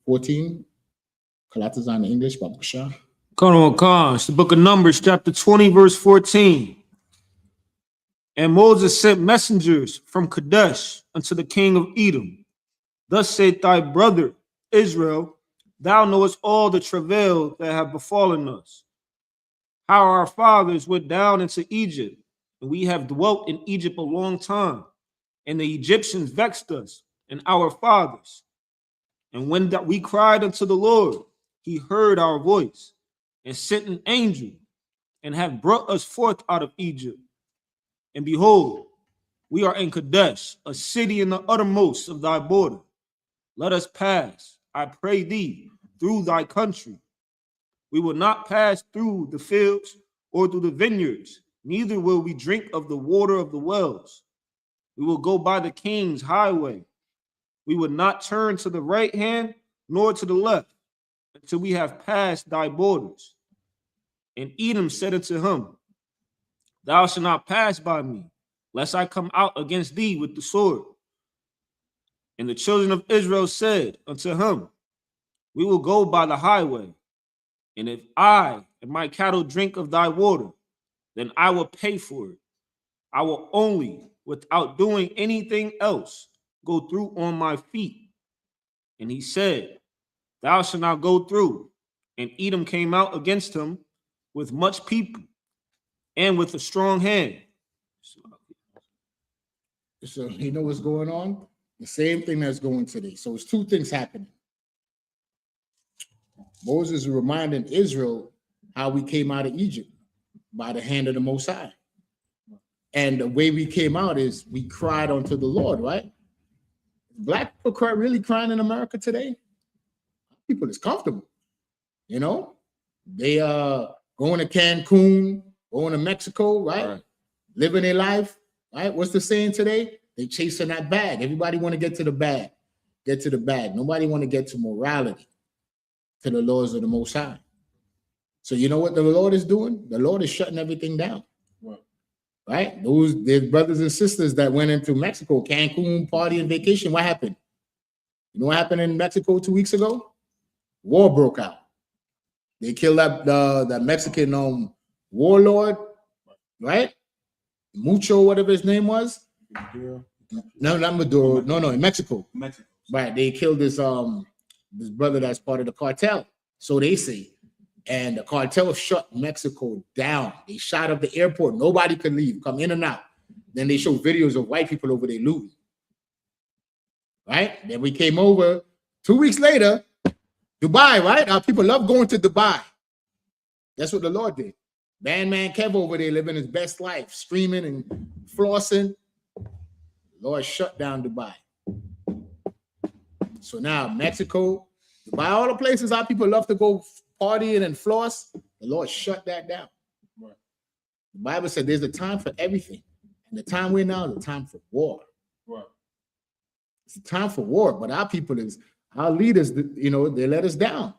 14. Kalatazan in English, Babakasha. Khan, it's the book of Numbers, chapter 20, verse 14. And Moses sent messengers from Kadesh unto the king of Edom. Thus said thy brother Israel, thou knowest all the travail that have befallen us, how our fathers went down into Egypt, and we have dwelt in Egypt a long time, and the Egyptians vexed us and our fathers. And when that we cried unto the Lord, he heard our voice, and sent an angel, and have brought us forth out of Egypt. And behold, we are in Kadesh, a city in the uttermost of thy border. Let us pass, I pray thee, through thy country. We will not pass through the fields or through the vineyards, neither will we drink of the water of the wells. We will go by the king's highway. We will not turn to the right hand nor to the left until we have passed thy borders. And Edom said unto him, thou shalt not pass by me, lest I come out against thee with the sword. And the children of Israel said unto him, we will go by the highway. And if I and my cattle drink of thy water, then I will pay for it. I will only, without doing anything else, go through on my feet. And he said, thou shalt not go through. And Edom came out against him with much people and with a strong hand. So you know what's going on? The same thing that's going today. So it's two things happening. Moses is reminding Israel how we came out of Egypt by the hand of the Most High. And the way we came out is we cried unto the Lord, right? Black people really crying in America today. People is comfortable, you know. They going to Cancun, going to Mexico, right? Living their life, right? What's the saying today? They chasing that bag. Everybody want to get to the bag. Get to the bag. Nobody want to get to morality, to the laws of the Most High. So you know what the Lord is doing? The Lord is shutting everything down. Right? There's brothers and sisters that went into Mexico, Cancun, party and vacation. What happened? You know what happened in Mexico 2 weeks ago? War broke out. They killed the Mexican warlord, right? Mucho, whatever his name was. No, not Maduro. No, in Mexico. Right. They killed this brother that's part of the cartel. So they say. And the cartel shut Mexico down. They shot up the airport. Nobody could leave, come in and out. Then they show videos of white people over there looting. Right? Then we came over 2 weeks later, Dubai, right? Our people love going to Dubai. That's what the Lord did. Man Kev over there living his best life, streaming and flossing. The Lord shut down Dubai. So now Mexico, Dubai, all the places our people love to go partying and floss, the Lord shut that down. Right. The Bible said there's a time for everything. And the time we're now is a time for war. Right. It's a time for war, but our leaders, you know, they let us down.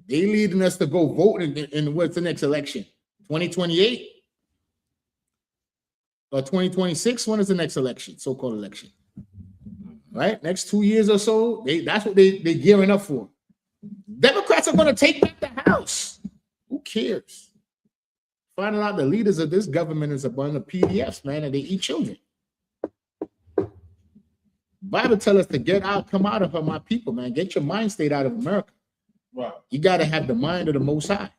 They leading us to go vote in what's the next election? 2028 or 2026? When is the next election? So-called election. Right? Next 2 years or so, that's what they're gearing up for. Democrats are going to take back the House. Who cares? Finding out the leaders of this government is a bunch of PDFs, man, and they eat children. Bible tells us to get out, come out of her, my people, man. Get your mind state out of America. Right. You got to have the mind of the Most High.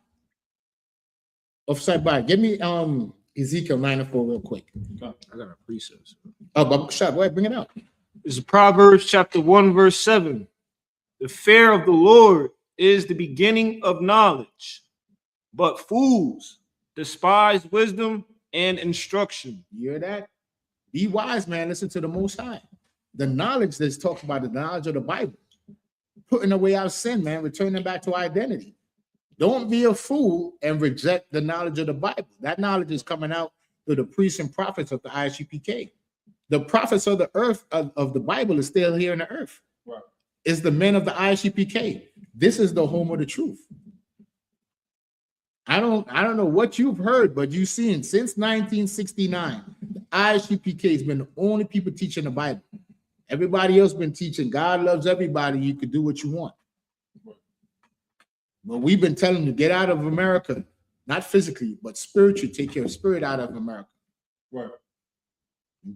Offside by, give me Ezekiel 9:4 real quick. I got a precept. Oh, but shut, go ahead, bring it out. It's Proverbs chapter 1, verse 7. The fear of the Lord is the beginning of knowledge, but fools despise wisdom and instruction. You hear that? Be wise, man. Listen to the Most High. The knowledge that's talking about, the knowledge of the Bible. Putting away our sin, man. Returning back to identity. Don't be a fool and reject the knowledge of the Bible. That knowledge is coming out through the priests and prophets of the I.S.U.P.K. The prophets of the earth of the Bible is still here in the earth. Right. Is the men of the I.S.U.P.K. This is the home of the truth. I don't know what you've heard, but you've seen since 1969, the I.S.U.P.K. has been the only people teaching the Bible. Everybody else been teaching God loves everybody. You could do what you want. But we've been telling you, get out of America, not physically, but spiritually. Take your spirit out of America. Right.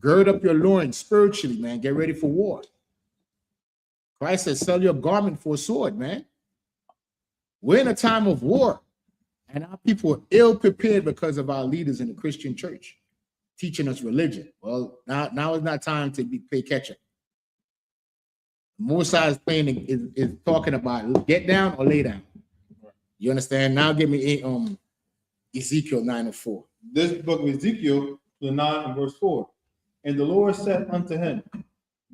Gird up your loins spiritually, man. Get ready for war. Christ said, sell your garment for a sword, man. We're in a time of war, and our people are ill prepared because of our leaders in the Christian church teaching us religion. Well, now is not time to play catch up. Mosai is playing is talking about get down or lay down. You understand? Now give me Ezekiel 9:4. This book of Ezekiel, the 9 and verse 4. And the Lord said unto him,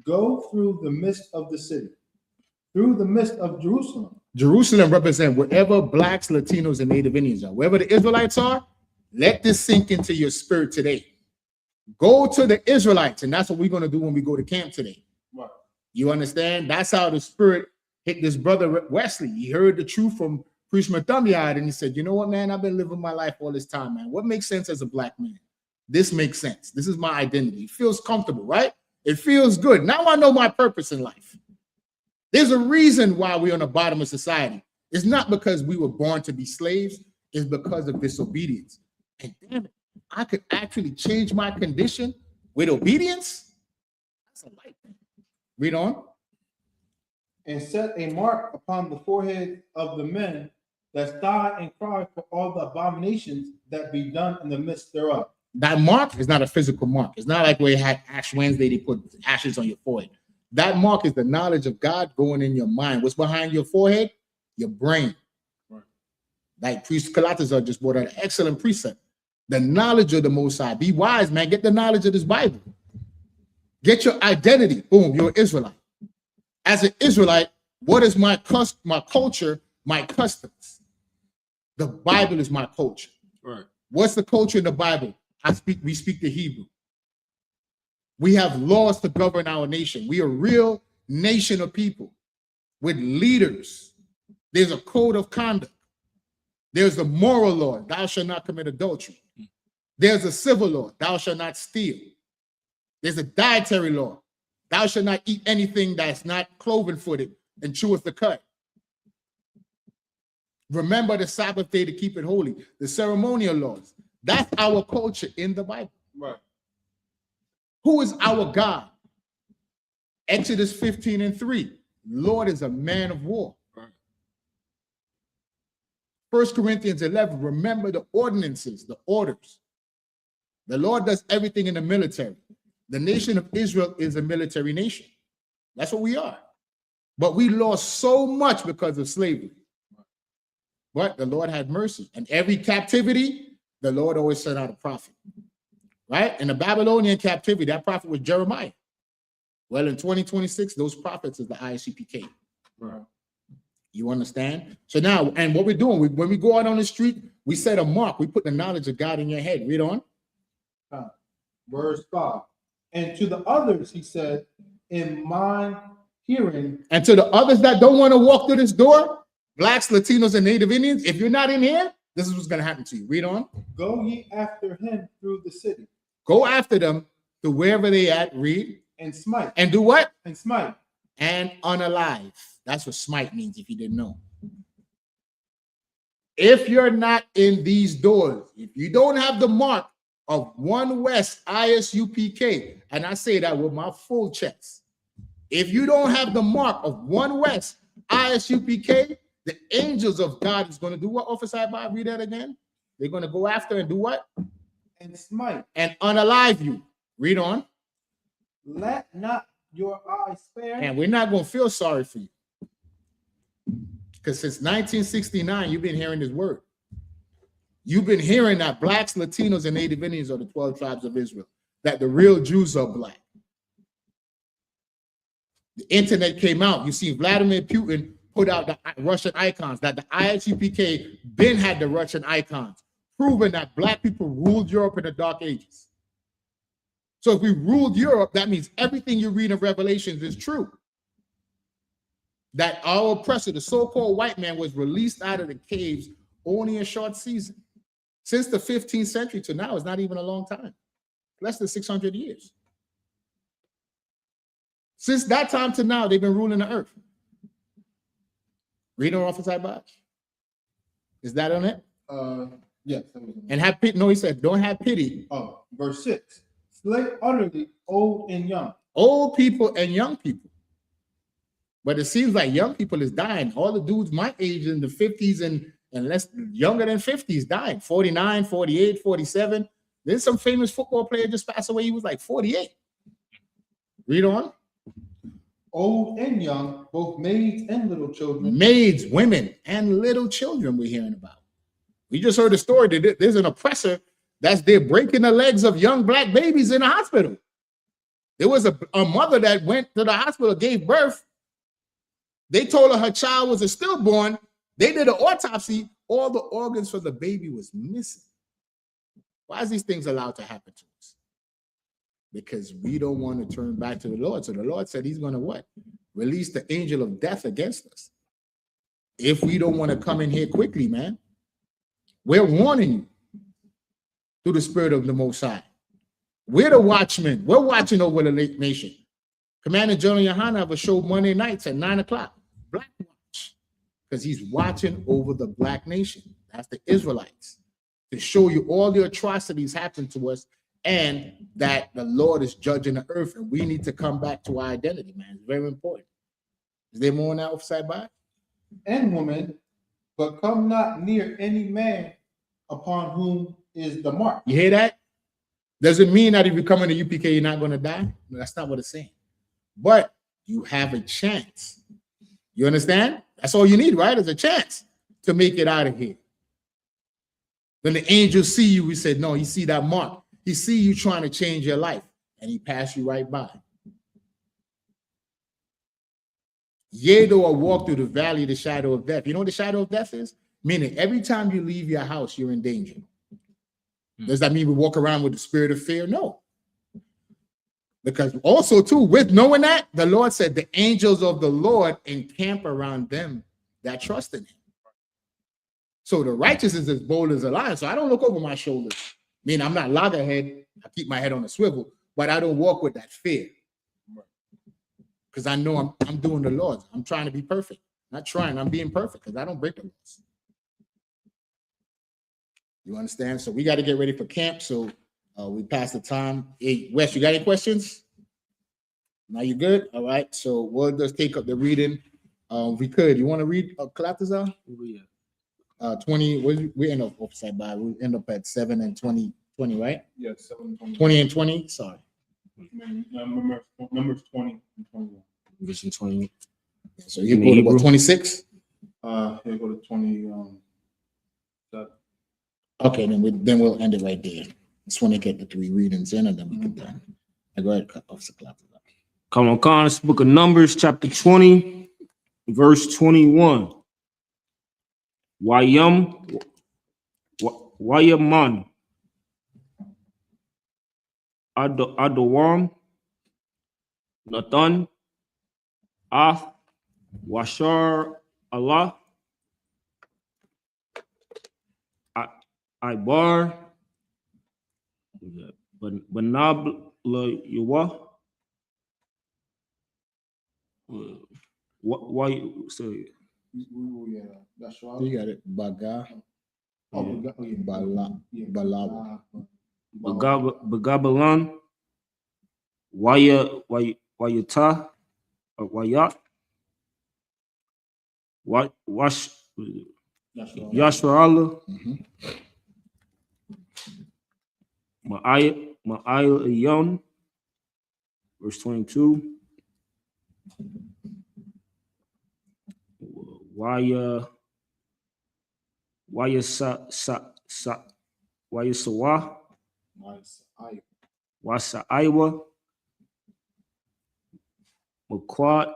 go through the midst of the city, through the midst of Jerusalem. Jerusalem represents wherever blacks, Latinos, and Native Indians are. Wherever the Israelites are, let this sink into your spirit today. Go to the Israelites, and that's what we're going to do when we go to camp today. Right. You understand? That's how the spirit hit this brother Wesley. He heard the truth from Priest Mathamyad, and he said, you know what, man? I've been living my life all this time, man. What makes sense as a black man? This makes sense. This is my identity. It feels comfortable, right? It feels good. Now I know my purpose in life. There's a reason why we're on the bottom of society. It's not because we were born to be slaves. It's because of disobedience. And damn it, I could actually change my condition with obedience. That's a light thing. Read on. And set a mark upon the forehead of the men that sigh and cry for all the abominations that be done in the midst thereof. That mark is not a physical mark. It's not like where you had Ash Wednesday, they put ashes on your forehead. That mark is the knowledge of God going in your mind. What's behind your forehead? Your brain. Right. Like Priest Kalatazar just brought out an excellent precept. The knowledge of the Most High. Be wise, man. Get the knowledge of this Bible. Get your identity. Boom, you're an Israelite. As an Israelite, what is my culture, my customs? The Bible is my culture. Right. What's the culture in the Bible? We speak the Hebrew. We have laws to govern our nation. We are a real nation of people with leaders. There's a code of conduct. There's a moral law, thou shalt not commit adultery. There's a civil law, thou shalt not steal. There's a dietary law, thou shalt not eat anything that's not cloven-footed and cheweth the cud. Remember the Sabbath day to keep it holy. The ceremonial laws. That's our culture in the Bible. Right. Who is our God? Exodus 15:3. Lord is a man of war. 1 Corinthians 11. Remember the ordinances, the orders. The Lord does everything in the military. The nation of Israel is a military nation. That's what we are. But we lost so much because of slavery. But the Lord had mercy. And every captivity, the Lord always sent out a prophet. Right? In the Babylonian captivity, that prophet was Jeremiah. Well, in 2026, those prophets is the I.S.U.P.K. Right. You understand? So now, and what we're doing, when we go out on the street, we set a mark. We put the knowledge of God in your head. Read on. Verse 5. And to the others, he said, in mine hearing. And to the others that don't want to walk through this door, Blacks, Latinos, and Native Indians, if you're not in here, this is what's going to happen to you. Read on. Go ye after him through the city. Go after them to wherever they at. Read. And smite. And do what? And smite. And unalive. That's what smite means if you didn't know. If you're not in these doors, if you don't have the mark of 1 West I.S.U.P.K, and I say that with my full chest, if you don't have the mark of 1 West I.S.U.P.K, the angels of God is going to do what, Officer Bob? Read that again. They're going to go after and do what? And smite. And unalive you. Read on. Let not your eyes spare. And we're not going to feel sorry for you. Because since 1969, you've been hearing this word. You've been hearing that Blacks, Latinos, and Native Indians are the 12 tribes of Israel. That the real Jews are black. The internet came out. You see Vladimir Putin put out the Russian icons. That the I.S.U.P.K been had the Russian icons. Proving that black people ruled Europe in the Dark Ages. So if we ruled Europe, that means everything you read in Revelations is true. That our oppressor, the so-called white man, was released out of the caves only a short season. Since the 15th century to now is not even a long time. Less than 600 years. Since that time to now, they've been ruling the earth. Read on Officer Bob. Is that on it? Yes. And have pity. No, he said, don't have pity. Oh, verse 6. Slay utterly old and young. Old people and young people. But it seems like young people is dying. All the dudes my age in the 50s and less younger than 50s dying. 49, 48, 47. There's some famous football player just passed away. He was like 48. Read on. Old and young, both maids and little children. Maids, women, and little children we're hearing about. We just heard a story that there's an oppressor that's there breaking the legs of young black babies in a hospital. There was a mother that went to the hospital, gave birth. They told her child was a stillborn. They did an autopsy. All the organs for the baby was missing. Why is these things allowed to happen to us? Because we don't want to turn back to the Lord. So the Lord said he's going to what? Release the angel of death against us. If we don't want to come in here quickly, man. We're warning you through the Spirit of the Most High. We're the watchmen. We're watching over the nation. Commander General YAHANNA have a show Monday nights at 9 o'clock. Black Watch. Because he's watching over the black nation. That's the Israelites. To show you all the atrocities happen to us and that the Lord is judging the earth and we need to come back to our identity, man. It's very important. Is there more on that offside by? And woman, but come not near any man upon whom is the mark. You hear that? Doesn't mean that if you come in the UPK, you're not going to die. No, that's not what it's saying. But you have a chance. You understand? That's all you need, right? Is a chance to make it out of here. When the angels see you, we said, no, he see that mark. He see you trying to change your life, and he passed you right by. Yea, though I walk through the valley of the shadow of death. You know what the shadow of death is? Meaning every time you leave your house, you're in danger. Does that mean we walk around with the spirit of fear? No. Because also, too, with knowing that, the Lord said the angels of the Lord encamp around them that trust in him. So the righteous is as bold as a lion. So I don't look over my shoulders. I mean, I'm not loggerhead. I keep my head on a swivel, but I don't walk with that fear. Because I know I'm doing the Lord's. I'm trying to be perfect. Not trying, I'm being perfect because I don't break the laws. You understand? So we got to get ready for camp. So we passed the time. Hey, Wes, you got any questions? Now you good? All right. So we'll just take up the reading. We could. You want to read Kalatazar? Yeah. 20. We end up upside by. We end up at 7 and 20, right? Yeah, 7, 20 and 20. Sorry. Numbers 20 and 21. Verse 20. So you go to what, 26? Here go to 20. Okay, then we'll end it right there. Just want to get the 3 readings in, and then we can done. I go ahead, cut off the clock. Come on, it's the book of Numbers, chapter 20, verse 21. Wayaman Adawam Nathan Washar Allah Ibar Banab La Yuwa. Why you say? Yeah, that's right. You got it. Baga. Balawa. Bagabalan Wayata Wayat Wash Yashra Ma'ayil Yon, verse 22. Wayasawa Wasa Iowa Maquad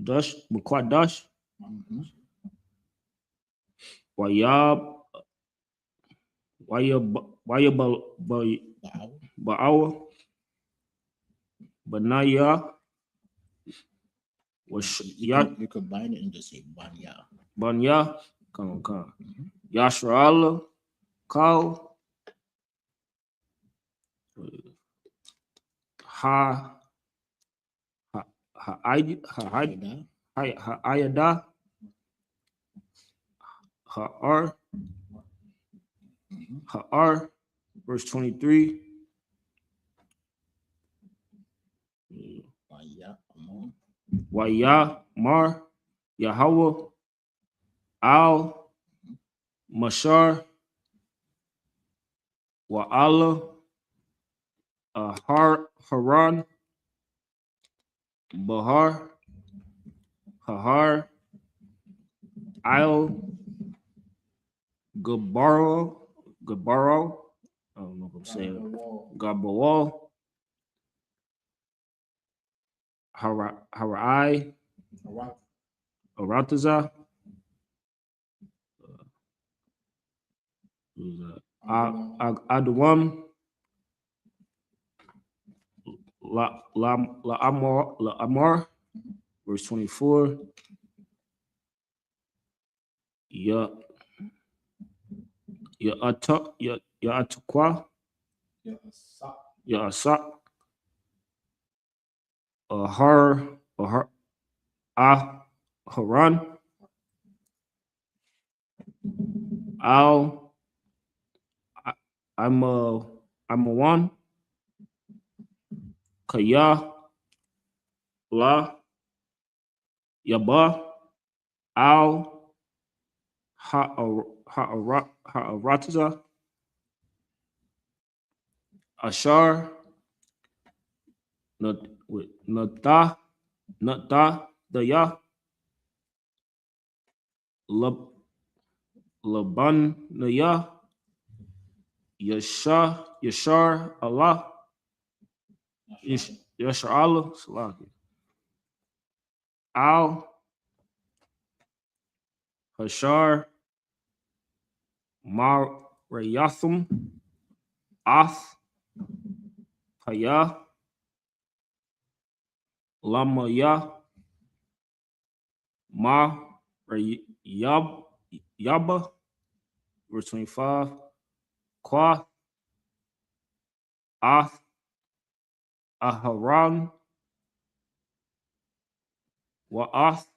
Dash Ba'awa Banaya was You combine it and just say Banya. Come on. Yashra Kal Ayada Ha'ar, verse 23. Waya Mar Yahweh Al Mashar Wa'ala Haran Bahar Hahar Al Gabaro, I don't know if I'm saying it. Gabawal Harai Arataza Adawam La Amar, verse 24. Ya Atukwa Ya Asa Haran Al I'm a one Kaya La Yaba Al Ha'arataza Ashar Nata Daya Labanaya, Yashar Allah, Yashar Allah, Salaki. Al Hashar Mar Rayathum Ath Haya Lamaya Ma Yaba, verse 25. Kwa Ath Aharan Wa'ath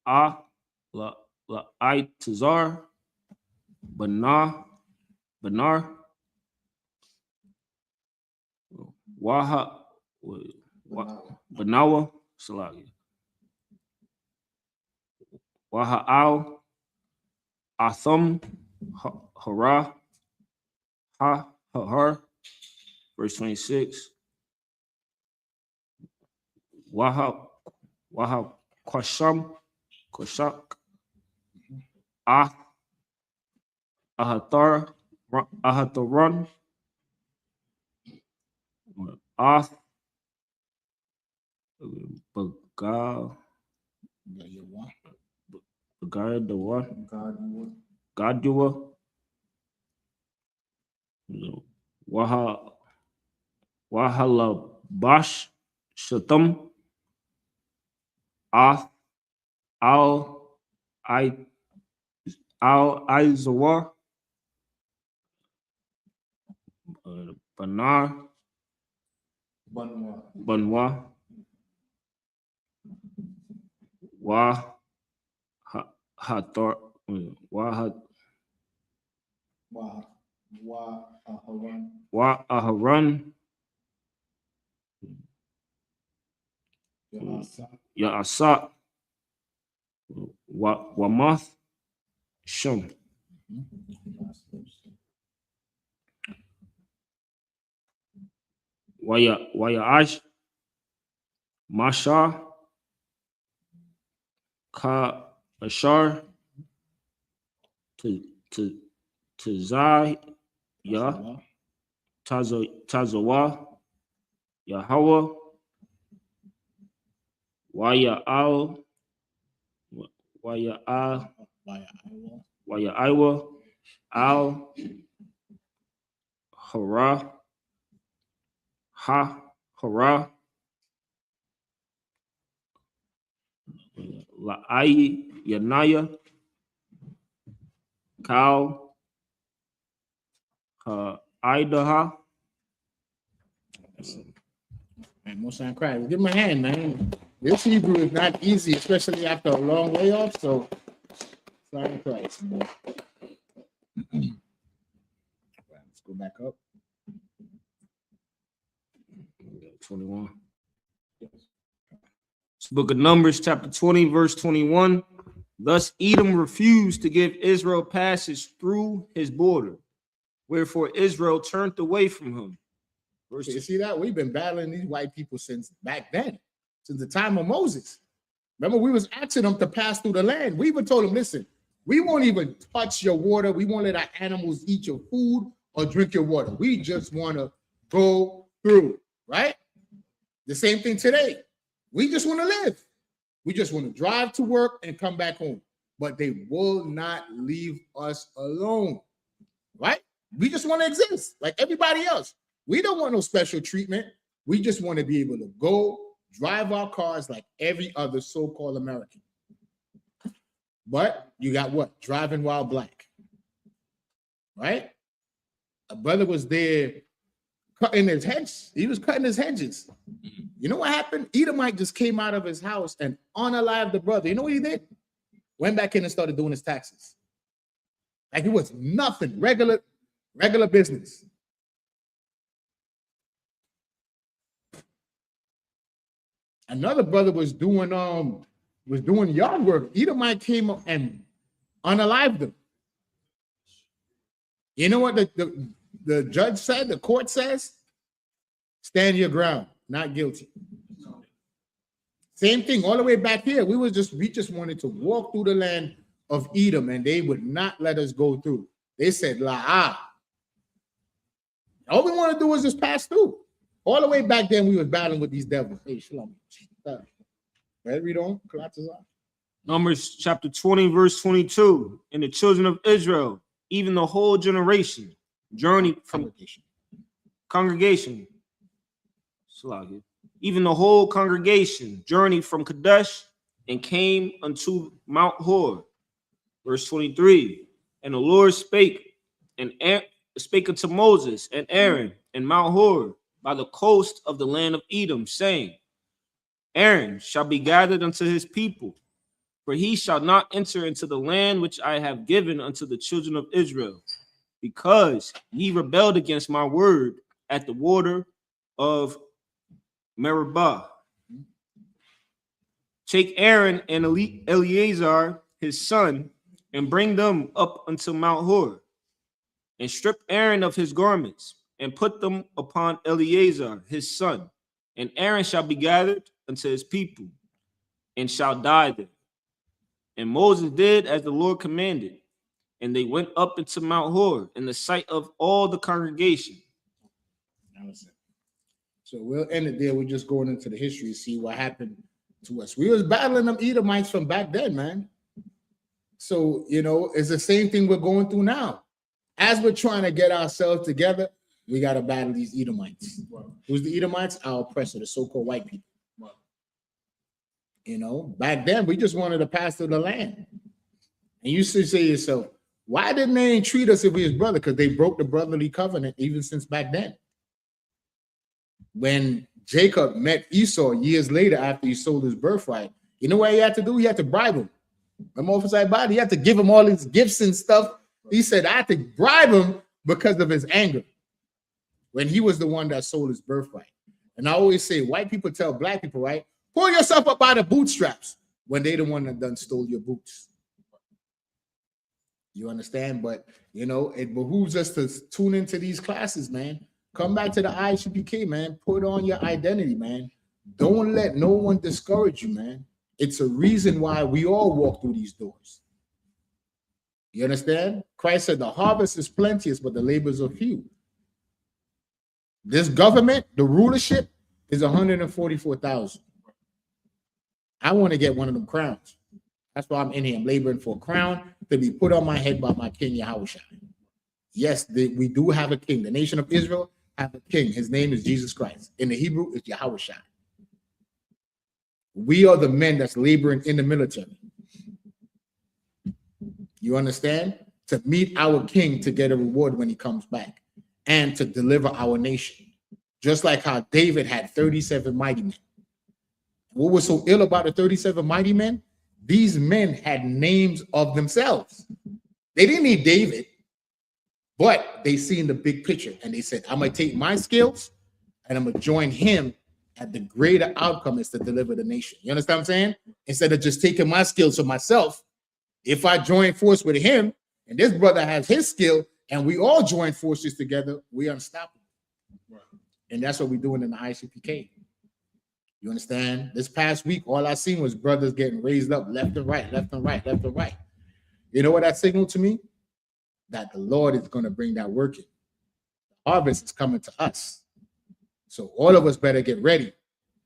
Ah La Itazar Banar Waha Banawa Salagi Waha Al Atham Hara Ha Har, verse 26. Waha Kwashak Ah Ahataran Ath Bagal Gadua Wahala Bash Shatam Ath Al Izawar Banar Banwa Hatar Aharan Ya'asa Wamath Shum Wayaash Masha Ka Ashar to Zai Ya Tazawa Yahweh Waya'al Waya'aiwa Al Hara Ha Hara La'ai Yanaya Kal Idaha. Man, Most High Christ. Give him a hand, man. This Hebrew is not easy, especially after a long way off. So, sorry, Christ. Let's go back up. 21. It's the book of Numbers, chapter 20, verse 21. Thus Edom refused to give Israel passage through his border, wherefore Israel turned away from him. Verse You see that? We've been battling these white people since back then, since the time of Moses. Remember, we was asking them to pass through the land. We even told them, listen, we won't even touch your water. We won't let our animals eat your food or drink your water. We just want to go through, right? The same thing today. We just want to live. We just want to drive to work and come back home. But they will not leave us alone, right? We just want to exist like everybody else. We don't want no special treatment. We just want to be able to go drive our cars like every other so-called American. But you got what? Driving while black, right? A brother was there cutting his hedges. He was cutting his hedges. You know what happened? Edomite just came out of his house and unalived the brother. You know what he did? Went back in and started doing his taxes. Like it was nothing, regular business. Another brother was doing yard work. Edomite came up and unalived him. You know what the judge said? The court says, stand your ground, not guilty. Same thing all the way back here. We just wanted to walk through the land of Edom, and they would not let us go through. They said, all we want to do is just pass through. All the way back then, we was battling with these devils. Hey, Shalom. Read on. Numbers chapter 20, verse 22. And the children of Israel, even the whole generation, journeyed from congregation. Even the whole congregation journeyed from Kadesh and came unto Mount Hor. Verse 23. And the Lord spake unto Moses and Aaron and Mount Hor by the coast of the land of Edom, saying, Aaron shall be gathered unto his people, for he shall not enter into the land which I have given unto the children of Israel, because ye rebelled against my word at the water of Meribah. Take Aaron and Eleazar his son, and bring them up unto Mount Hor, and strip Aaron of his garments, and put them upon Eleazar his son, and Aaron shall be gathered unto his people, and shall die there. And Moses did as the Lord commanded, and they went up into Mount Hor in the sight of all the congregation. So we'll end it there. We're just going into the history, see what happened to us. We was battling them Edomites from back then, man. So, it's the same thing we're going through now. As we're trying to get ourselves together, we got to battle these Edomites. Wow. Who's the Edomites? Our oppressor, the so-called white people. Wow. Back then, we just wanted to pass through the land. And you should say to yourself, why didn't they treat us if we was brother? Because they broke the brotherly covenant even since back then. When Jacob met Esau years later after he sold his birthright, you know what he had to do? He had to bribe him. He had to give him all his gifts and stuff. He said, I had to bribe him because of his anger when he was the one that sold his birthright. And I always say, white people tell black people, right? Pull yourself up by the bootstraps when they the one that done stole your boots. You understand? But, it behooves us to tune into these classes, man. Come back to the I.S.U.P.K, man. Put on your identity, man. Don't let no one discourage you, man. It's a reason why we all walk through these doors. You understand? Christ said the harvest is plenteous, but the labors are few. This government, the rulership, is 144,000. I want to get one of them crowns. That's why I'm in here. I'm laboring for a crown to be put on my head by my king, Yahushua. Yes, we do have a king. The nation of Israel have a king. His name is Jesus Christ. In the Hebrew, it's Yahushua. We are the men that's laboring in the military. You understand? To meet our king to get a reward when he comes back and to deliver our nation. Just like how David had 37 mighty men. What was so ill about the 37 mighty men? These men had names of themselves. They didn't need David, but they seen the big picture and they said, I'm going to take my skills and I'm going to join him at the greater outcome is to deliver the nation. You understand what I'm saying? Instead of just taking my skills for myself, if I join force with him and this brother has his skill and we all join forces together, we're unstoppable. Right. And that's what we're doing in the I.S.U.P.K. You understand? This past week, all I seen was brothers getting raised up left and right, left and right, left and right. You know what that signaled to me? That the Lord is going to bring that work in. The harvest is coming to us. So all of us better get ready.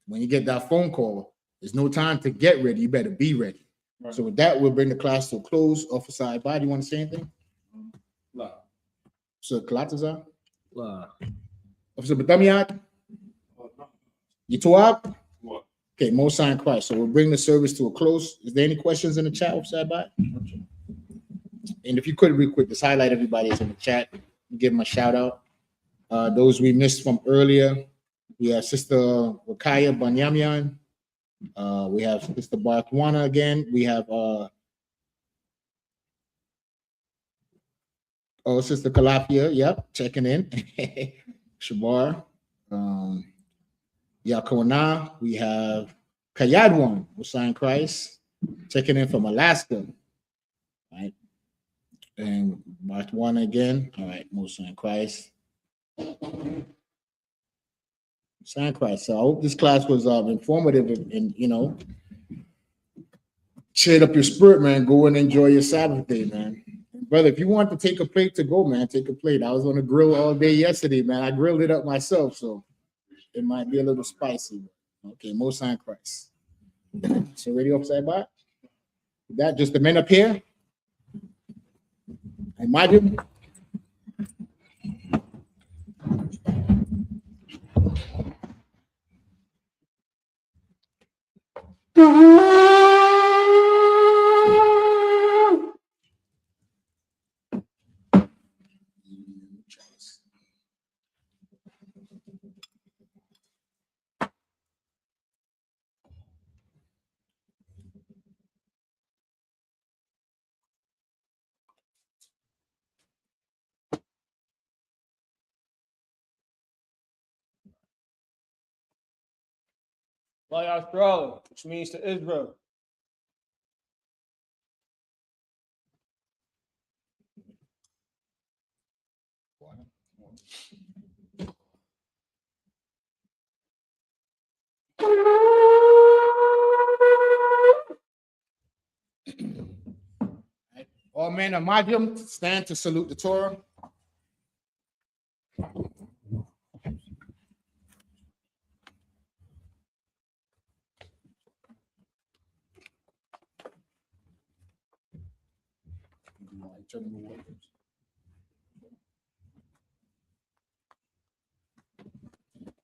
When you get that phone call, there's no time to get ready. You better be ready. Right. So with that, we'll bring the class to a close. Officer I.S.U.P.K, do you want to say anything? La. So Kalataza? La. Officer Batamiat? You two up? What? Okay, Most High in Christ. So we'll bring the service to a close. Is there any questions in the chat, Officer I.S.U.P.K? And if you could real quick, just highlight everybody that's in the chat. Give them a shout out. Those we missed from earlier. We have Sister Rakaya Banyamyan. We have Sister Barthwana again. We have Sister Kalafia, yep, checking in. Shabar. Yakona. We have Kayadwan, Hussein Christ, checking in from Alaska. Right. And Barthwana again. All right, Most High Christ. Sacrifice. So I hope this class was informative and cheer up your spirit, man. Go and enjoy your Sabbath day, man. Brother, if you want to take a plate to go, man, take a plate. I was on the grill all day yesterday, man. I grilled it up myself, so it might be a little spicy. Okay, Most High Christ. So ready upside back? That just the men up here. Imagine. YAHANNA, which means to Israel. All men of Majum stand to salute the Torah.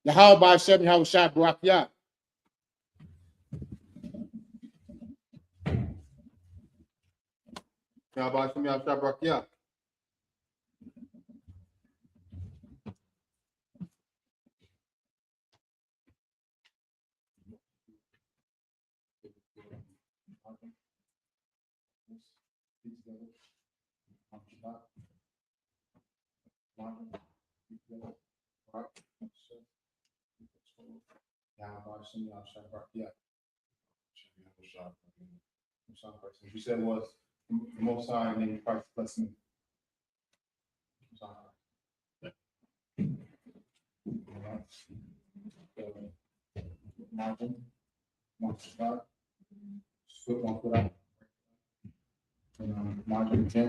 Yahweh Shem Yahweh Shai Barak Yah. Yahweh Shem Yahweh Shai Barak Yah. You said was the Most High named Christ blessing. Margin, one spot, foot one foot out, and margin 10,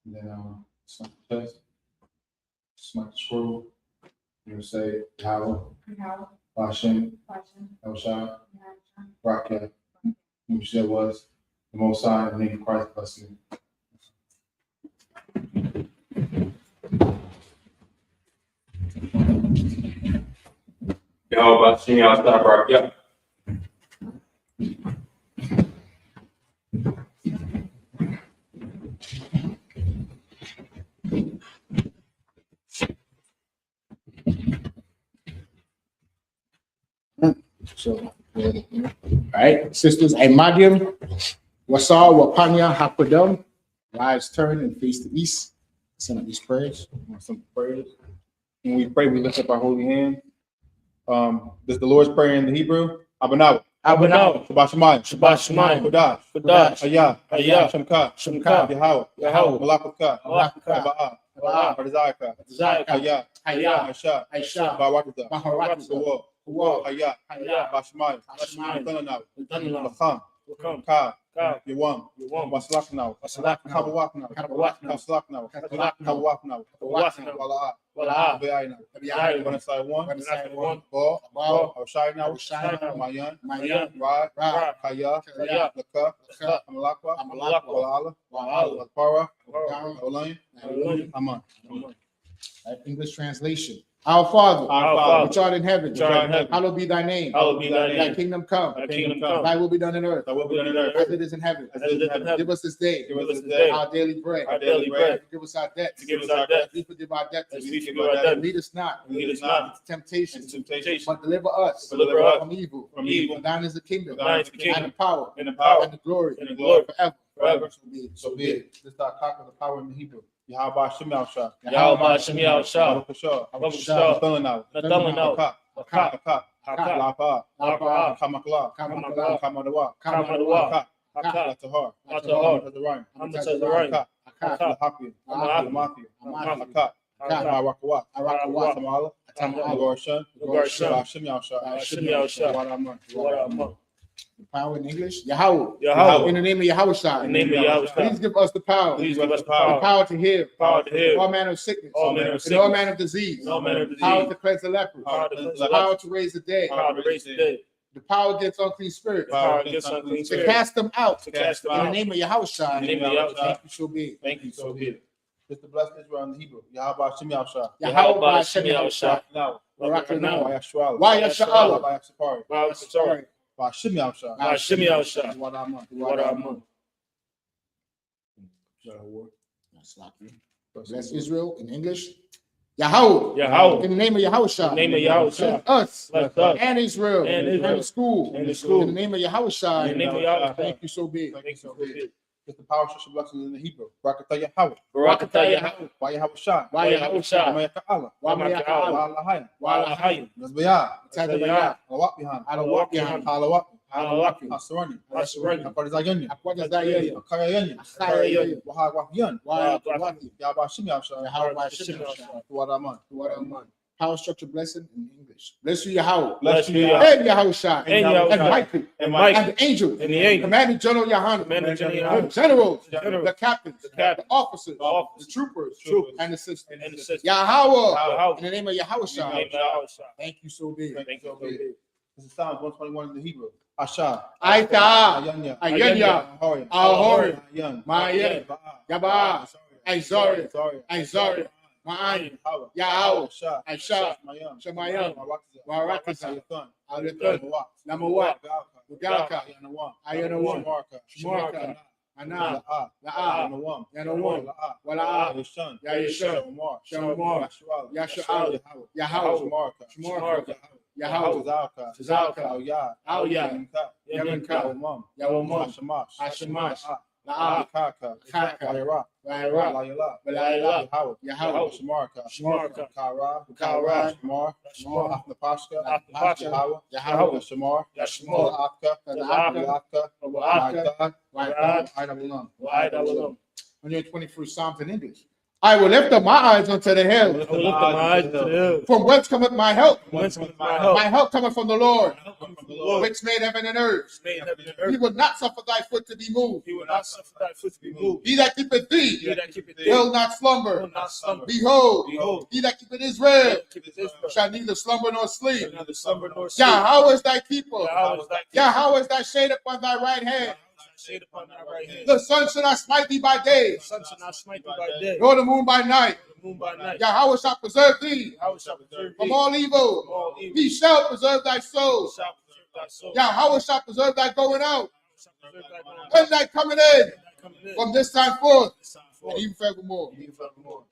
and then smack the chest, smack the screw. You'll say Yahweh, Hashem, El Shai, Rakia. You said was the Most High named Christ blessing. Yahweh Shem Yahweh Shai Barak Yah. So, all right, sisters, Imadium, Wasar, Wapanya, Hakodam, wives turn and face the east. Send up these prayers. Some prayers. When we pray, we lift up our holy hand. This is the Lord's Prayer in the Hebrew. Abanaw. Abanaw. Shabbat Shemayim. Shabbat Shemayim. Kodash. Kodash. Hayah. Hayah. Shemka. Shemka. Yahweh. Yahweh. Malakaka. Malakaka. Aba'ah. Aba'ah. Barzaka. Zayaka. Hayah. Hayah. Aisha. Aisha. Barakata. Maharakata. Kawal. Kawal. Hayah. Hayah. Bashmayim. Bashmayim. Tananaw. Tananaw. Lacham. Welcome. Ka. Ka. Yawam. Yawam. Waslaknaw. Waslaknaw. Kabawaknaw. Kabawaknaw. Kaslaknaw. Kaslaknaw. Kabawaknaw. Kawaknaw. Wala'ah. Wala'ah. Be'aynaw. Be'aynaw. One side one. One side one. Ball. Ball. Shaynaw. Shaynaw. Mayan. Mayan. Rod. Rod. Kaya. Kaya. Laka. Laka. Amalakwa. Amalakwa. Wala'ala. Wa'ala. Para. Wa'ala. Olain. Olain. Aman. English translation. Our Father, Our Father, which art in heaven, which art in heaven, hallowed be thy name. hallowed be thy Thy name. kingdom come. Thy kingdom come. Thy will be done on earth Thy will be done on earth. as it is in heaven. As it is in heaven. Give us this day Give us this day our daily bread. Our daily bread. Forgive us our debts. Forgive us our debts. We forgive our debtors. As we forgive our debtors. Lead us not Lead us not into temptation, into temptation, but deliver us Deliver us from evil. from evil. For thine is the kingdom, For thine is the and kingdom, the power, and the power, and the glory, and the glory, forever. forever. So be it. So be it. This is our cock of the power in the Hebrew. Yahweh Shem Yahweh Shai. Yahweh Shem Yahweh Shai. Baruch Shah. Baruch Shah. Tananaw. Tananaw. Laka. Laka. Laka. Laka. Lapa. Lapa. Kamakla. Kamakla. Kamadawa. Kamadawa. Laka. Haka. Latahar. Latahar. Tazarayim. Amatazarayim. Laka. Haka. Lahapi. Lahapi. Lamathi. Lamathi. Laka. Laka. Barakawat. Barakawat. Tamala. Tamala. Gorshan. Gorshan. Shem Yahweh Shai. Shem Yahweh Shai. Waraman. Waraman. The power in English, Yahweh. Yahweh. In the name of Yahushua. In the name of Yahushua. Please give us the power. Please give us the The power. power to heal. Power to heal. All manner of sickness. All manner of And sickness. all manner of disease. All manner of Power disease. to cleanse the lepers. Power to cleanse the Power lepers. to raise the dead. Power to raise the dead. The power against unclean spirits. Power against unclean To spirits. cast them out. To cast them In the out. name of Yahushua. In the name of Yahushua. Thank you, so be it. Thank you, so be it. Just to bless Israel in the Hebrew. Yahweh Shem Yahshua. Yahweh by Shem Hashem Yahushua. Now, Barakah. Yahshua. YAHANNA. Yahshua. Wow, sorry. Shem Yahshua. Wow, Shem Yahushua. What I'm on. What I'm on. Bless Israel in English. Yahweh. Yahweh. In the name of Yahushua. In the name of Yahushua. Bless us. Bless us. And Israel. And Israel. the school. And the school. In the name of Yahushua. In the name of Yahushua. Thank you, so be it. Thank you, so be it. Just the power of blessings in the Hebrew. Barakatah Yahweh. Barakatah Yahweh. Yahushua. YAHANNA. Yamaka'ala. Wa'amayaka'ala. Wa'alahaya. Wa'alahayim. Nazbayah. Tadabayah. Alawakbihan. Alawakbihan. Alawak. Alawak. Asarani. Asarani. Akwadazayanya. Akwadazayanya. Akayanya. Akayanya. Wahagwafiyan. Wa'alawakbihan. Yahweh Shem Yahshua. Yahweh by Hashem Yahushua. What I'm on. What a man. Power structure blessing in English. Bless you, Yahweh. Bless you, Yahweh. And Yahushua. And Yahushua. And Michael. And Mike. And the angels. And the angels. Commanding General Yahanna. Commanding General The Yahanna. generals. Generals. The captains. The captains. The officers. The officers. The troopers. Troopers. And the sisters. And the sisters. Yahweh. Yahweh. In the name of In the Yahushua. name of Yahushua. Thank you, so be it. Thank you, so be it. This is Psalms 121 in the Hebrew. Asha. Aita. Ayanya. Ayanya. Ahoria. Ahoria. Ayan. Ma'ayan. Yabaa. Aizori. Aizori. Ma'ayin. Yahweh. Asha. Aisha. Mayam. Shemayam. Warakasa. Ayathan. Alethon. Namawat. Ugalka. Ayanawan. Ayanawan. Shamarka. Shamarka. Ana. La'a. La'a. Yanawam. Yanawam. La'a. Wala'a. Yashan. Yashan. Shamar. Shamar. Yashua. Yashua. Yahweh. Yahweh. Shamarka. Shamarka. Yahweh. Tazalka. Tazalka. Al-Yah. Al-Yah. Yamka. Yamanka. Yawamam. Yawamam. Hashamash. Hashamash. La'a. La'a. Kaka. Kaka. Ayara. Vaira. Layala. Valayla. Yahweh. Yahweh. Shamarka. Shamarka. Kara. Kara. Shamar. Shamar. Afnapashka. Afnapashka. Yahweh. Yahweh. Shamar. Yashmor. Afka. Afka. Afka. Vaira. Aydabulam. Wa'adalam. 123 Psalms in English. I will lift up my eyes unto the hills. I will lift up my eyes to the hills. From whence cometh my help? Whence cometh my help? My help cometh from the Lord, My help cometh from the Lord, which made heaven and earth. which made heaven and He earth. will not suffer thy foot to be moved. He will not suffer thy foot to be moved. He that keepeth He thee that keepeth thee will not will slumber. not slumber. Behold, Behold, he that keepeth he Israel that keepeth Israel shall neither slumber nor sleep. shall neither slumber nor sleep. Yahweh is thy keeper. Yahweh is thy keeper. Yahweh is thy shade upon thy right hand. Shade upon thy right hand. The sun shall not smite thee by day, The sun shall not smite thee by day, nor the moon by night. the moon by night. Yahweh shall preserve thee Yahweh shall preserve thee from all from evil. all evil. He shall preserve thy soul. Shall preserve thy soul. Yahweh shall preserve thy going out Shall preserve thy going out. and thy coming in Thy coming in. from this time forth This time and forth. even forevermore. Even forevermore.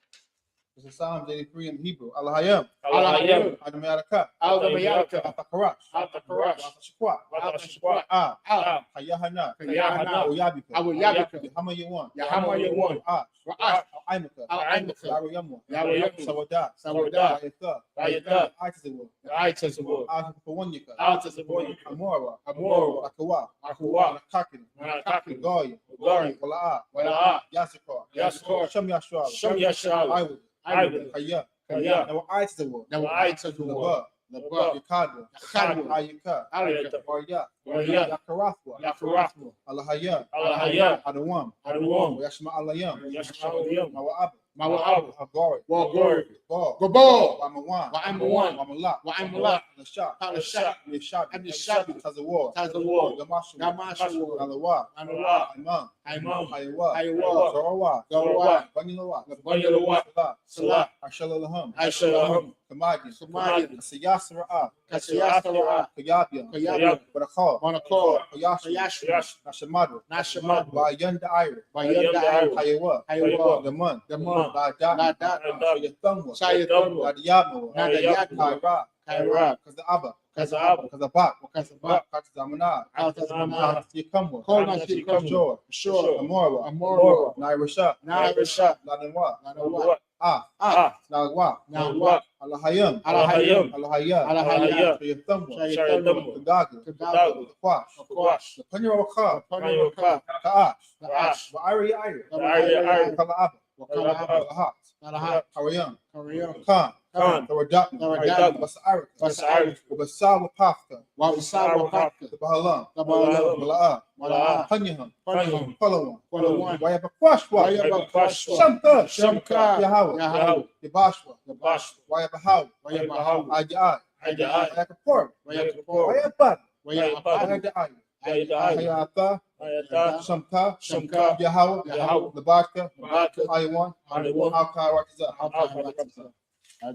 This is Psalms 83 in Hebrew. Allahayam. Allahayam. Adamayaraka. Al-Damayaka. Atakarash. Al-Takarash. Atashikwa. Watashikwa. Ah. Al. Hayahana. Yahana. Oyabika. Awuyabika. Hamayawan. Yahamayawan. Ah. Ra'ash. Aimaka. Al-Aimaka. Yarayamwa. Yarayamwa. Sawada. Sawada. Ayatha. Ayatha. Aitazawa. Aitazawa. Atafawanyaka. Aitazawa. Amora. Amora. Akawa. Akuwa. Kakina. Kakina. Goya. Goya. Wala'a. Wala'a. Yasakar. Yasakar. Shem Yashua. Shem Yashua. Iwood. Iwood. Kaya. Kaya. Now Aitazawa. Now Aitazawa. Laba. Yakadwa. Yakadwa. Ayaka. Ayaka. Warya. Warya. Yakarathwa. Yakarathwa. Allahaya. Allahaya. Adawam. Adawam. Yashma Alayam. Yashma'alayam. Mawa'ab. Mawa'ab. Hagari. Wagori. Ball. Gabor. Wamawan. Wa'amawan. Wamalak. Wa'amalak. Nashak. Nashak. Nishak. Nishak. Tazawar. Tazawar. Gamashu. Gamashu. Alawa. Anawa. Imam. Imam. Ayawa. Ayawa. Zarawa. Zarawa. Banyalawa. Banyalawa. Salah. Salah. Ashalalaham. Ashalaham. Kamadi. Samadi. Siyasra'a. Kasiyasara. Kayabia. Kayabia. Barakah. Monakor. Yashi. Kayashi. Nashamadu. Nashamadu. Bayanda Ira. Bayanda Ira. Hayawa. Hayawa. Gaman. Gaman. Ladat. Ladat. Shayathamwa. Shayathamwa. Nadiyamawa. Nadiyamawa. Kaira. Kaira. Kazaaba. Kaza'ab. Kazabak. Kazabak. Katazamana. Altazamana. Yakamwa. Kona Shikam. Shor. Sure. Amorwa. Amorwa. Nairasha. Nairasha. Ladanwa. Nanawa. Ah. Ah. Nagwa. Nawa. Allahayam. Allahayam. Allahayam. Allahayam. Shayathamwa. Shayathamwa. Kadaga. Kadaga. Kwash. Kwash. Panyarawaka. Panyarawaka. Kaash. Ka'ash. Ba'ari Ira. Ba'ari Ira. Kala'aba. Lahat, Lahat, Harayan, Korean, Khan, Khan, Tawadat, Tawadat, Basa'arik, Basa'arik, Wabasawapaka, Wabasawapaka, Bahalam, Tabalam, Mala'a, Mala'a, Hanyahan, Panahon, Palawan, Palawan, Wayabakwashwa, Wayabakwashwa, Shamka, Shamka, Yahweh, Yahweh, Yabashwa, Yabashwa, Wayabahaw, Wayabahaw, Ajai, Ajai, Wayakapor, Wayakapor, Wayabad, Wayabad, Hayadai, Ayata, Hayata, Shamka, Shamka, Yahweh, Yahweh, Labaka, Baraka, Ayawan, Ayawan, Alkai,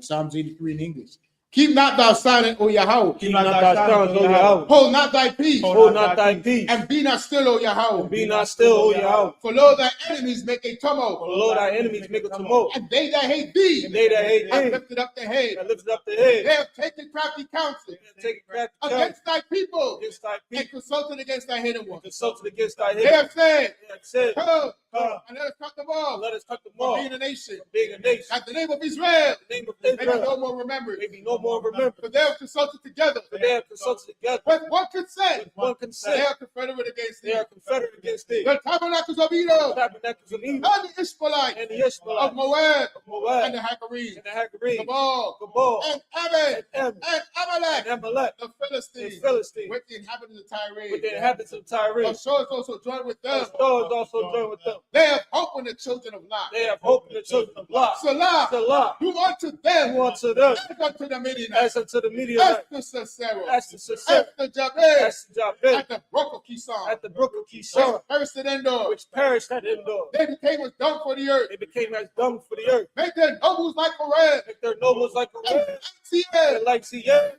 Psalms 83 in English. Keep not thou silent, O Yahweh. Keep not thy silence, O Yahweh. Hold not thy peace. Hold not thy peace. And be not still, O Yahweh. Be not still, O Yahweh. For lo, thy enemies make a For tumult. lo, thy enemies make a tumult. And they that hate thee And they that hate have thee lifted up their head. have lifted up the They head. have taken crafty counsel Take craft against against thy people thy and people. consulted against thy hidden ones. Consulted against thy They head. have said, They have said, come Come, and let us cut them off let us cut them from off. being a nation. Being a nation. That the name of Israel The name of may be no Israel more remembered. may be no more remembered. For they have consulted together For they have consulted together with one consent. with one They consent. are confederate against They thee. are confederate against thee. The tabernacles of The Edom tabernacles of Edom and the Ishmaelites and the of Ishmaelites Moab of Moab and the Hagarenes, and the Hagarenes, Gabal Gabal and Ammon and and Amalek, and Amalek, the Philistines, the Philistines, with the inhabitants of Tyre. with the inhabitants of Tyre. Of Shores also joined with them. Stars also join with them. They have hope in the children of Lot. They have hope in the children of Lot. Salah, Salah, do unto them do unto them as unto the Midianites. as unto the Midianites, Esther Sisera, as to Sisera, Esther Jabez, as to Jabez, at the brook of Kishon, at the brook of which Kishon, perished at Endor. which perished at Endor. They became as dung for the earth. They became as dung for the earth. Make their nobles like Horeb. Make their nobles like a ram, Seer. and like Sierra,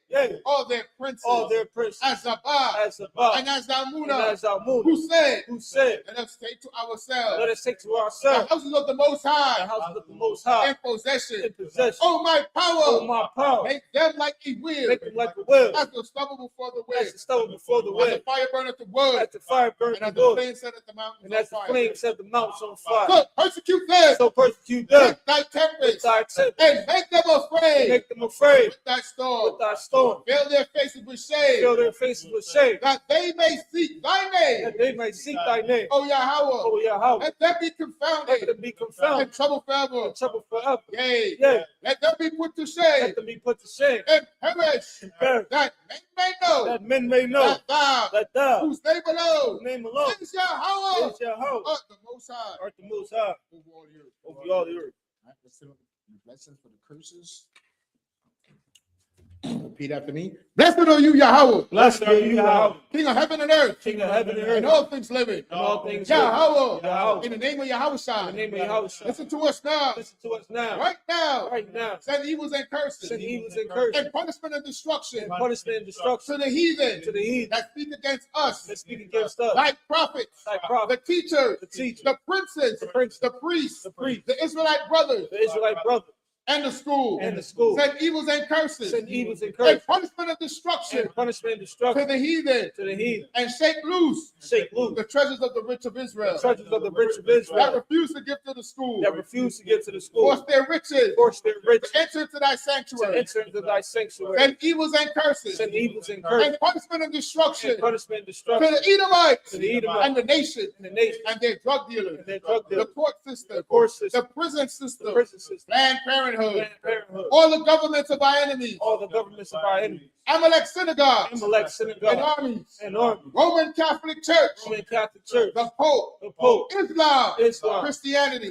yea, All their princes. all their princes, as Zabah as Sabbath, and as and Zalmunna, as Almunna, who said, who said, let us take to let ourselves us take to the ourselves houses of the Most the High house of the Most High in possession. in possession. Oh, my power, Oh, my power, make them like a wheel, make them like a wheel, as the stubble before the as wind, the stone before the as the wind, fire burneth the wood, as the fire burns and as the the wood, flame setteth the mountains and on as the fire. flames set the mountains on fire. So persecute them So persecute them with thy with tempest, thy tempest, and make them afraid make them afraid with thy storm. with thy storm, Veil their faces with shame, fill their faces with shame, that they may seek thy name, that they may seek thy name. O Yahweh. O Yahweh, Let them be let confounded them be and confounded trouble forever. and trouble forever. Yea, Yea, let them be put to let shame them be put to shame and perish, and perish, that men may know that men may know that thou, that thou, whose name alone whose name alone is Yahweh, is Yahweh, art the Most High art the Most High over all the earth. over all the earth. Right, let's see the blessings for the curses. Repeat after me. Blessed are you, Yahweh, Blessed are you, Yahweh, King of heaven and earth, King of heaven and and earth, all things living. and all things living. Yahweh, Yahweh, in the name of Yahweh, in the name of Yahweh, listen to us now, listen to us now, right now. right now. Send evils and curses, Send evils and curses, and punishment and destruction and punishment and destruction to the heathen to the heathen that speak against us, that speak against us, like prophets, thy the prophet, teachers, the teacher, the princes, the prince, the priests, the priest, the Israelite brothers, the Israelite brother, and the school. and the school. Send evils and curses, Send evils and and curses, punishment and destruction and punishment and to destruction the heathen, to the heathen, and shake loose shake loose the treasures of the rich of Israel, the treasures of the rich of that Israel refuse to give to the school, that refuse to get to the school, force their riches force their rich to enter into thy to sanctuary. enter into thy sanctuary, Send evils and curses, send evils and curses, and punishment and destruction and punishment and to destruction the Edomites to the Edomites and the nation and the nation and their drug dealers, and their drug the dealers, court system, the court the system, prison the system, prison system, Planned Parenthood, Planned Parenthood, all the governments of our enemies, all the governments of our enemies, Amalek synagogues Amalek and synagogue armies, and army, Roman Catholic Church, Roman Catholic Church, the Pope, the Pope, Islam, Christianity,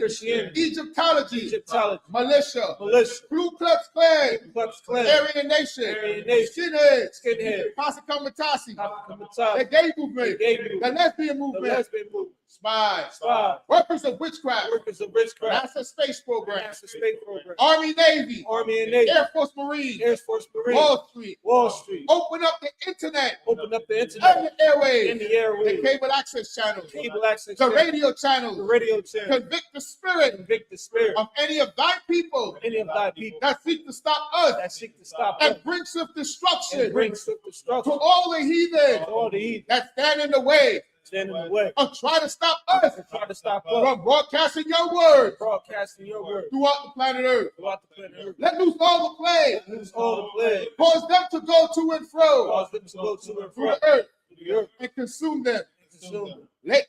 Egyptology, Egyptology, militia, militia, Ku Klux Klan, Ku Klux Klan, Aryan Nation, Aryan Nation, Skinheads, Skinhead, Posse Comitatus, the Kamataz, gay movement, the gay movement, the lesbian the movement, lesbian movement, spies, spies, workers of witchcraft, workers of witchcraft, NASA space program, NASA space program, Army, Navy, Army and Navy, Air Force, Marines, Air Force, Marines, Wall Street, Wall Street, open up the internet open up the and internet the airwaves, and the the airwaves, cable access channels, cable access, the channel, radio the channels, radio channel, convict the spirit convict the spirit of any of thy people any of thy people that seek to stop us that seek to stop us and bring swift destruction and bring swift to destruction all the to heathen all the heathen that stand in the way stand in the way of trying to stop us and try to stop us from broadcasting your word broadcasting your word throughout the planet Earth. throughout the planet Earth. Let loose all the plague, Lose all the plague, cause them to go to and fro cause them to go to and through fro the earth to the earth and consume them. and consume them.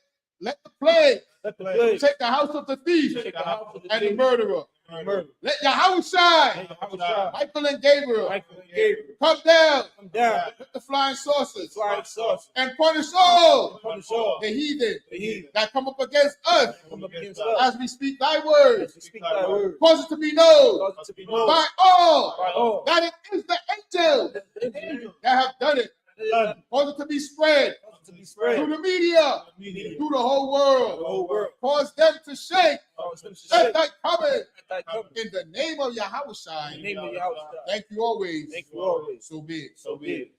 Let the plague Let the plague take the house of the thief take the house of the and the thief murderer. and murder. Let Yahweh shine. Let Yahushua, Michael and Gabriel Michael and Gabriel come down come down, with the flying saucers flying saucers, and punish all punish all the heathen the heathen that come up against us come up against us as we speak thy word. as we speak thy word. Cause it to be known Cause it to be known by all by all that it is the angels the angels that have done it. done, Cause it to be spread cause it to be spread through the media, media, through the whole the world. whole world. Cause them to shake Cause them to at shake thy coming at thy coming. in the name of Yahweh In Shai. the name of Yahushua. Thank you always. Thank you always. So be it. So be it.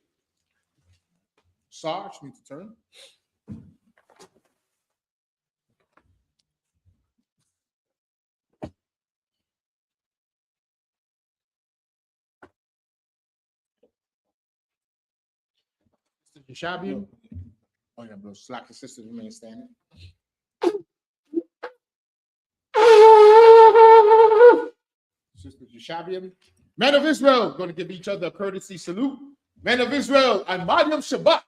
Sarge, need to turn. Sister Jashabian. Oh yeah, bro. Slack the sisters remain standing. Sister Jashabian. Men of Israel, going to give each other a courtesy salute. Men of Israel, and Mariam Shabbat.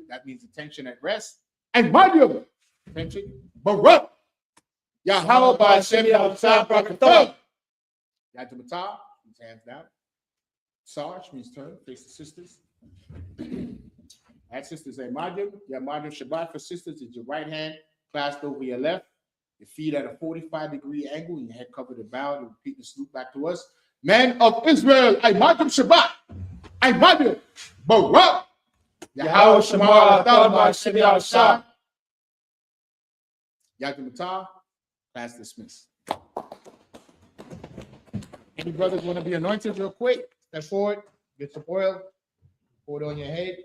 That means attention at rest. And Mariam, attention, Barak. Yahweh by Shem Yahushua Brakathah. Yadamata, his hands down. Sarge means turn, face the sisters. That sisters a Mariam. Yeah, Mariam Shabbat for sisters is your right hand clasped over your left. Your feet at a 45-degree angle, your head covered and bowed, and repeat the salute back to us. Men of Israel, I Mariam Shabbat. I Mariam Barak. Yahweh Shema Athal by Shem Yahushua. Yadamata, class dismissed. Any brothers want to be anointed real quick? Step forward, get some oil, pour it on your head.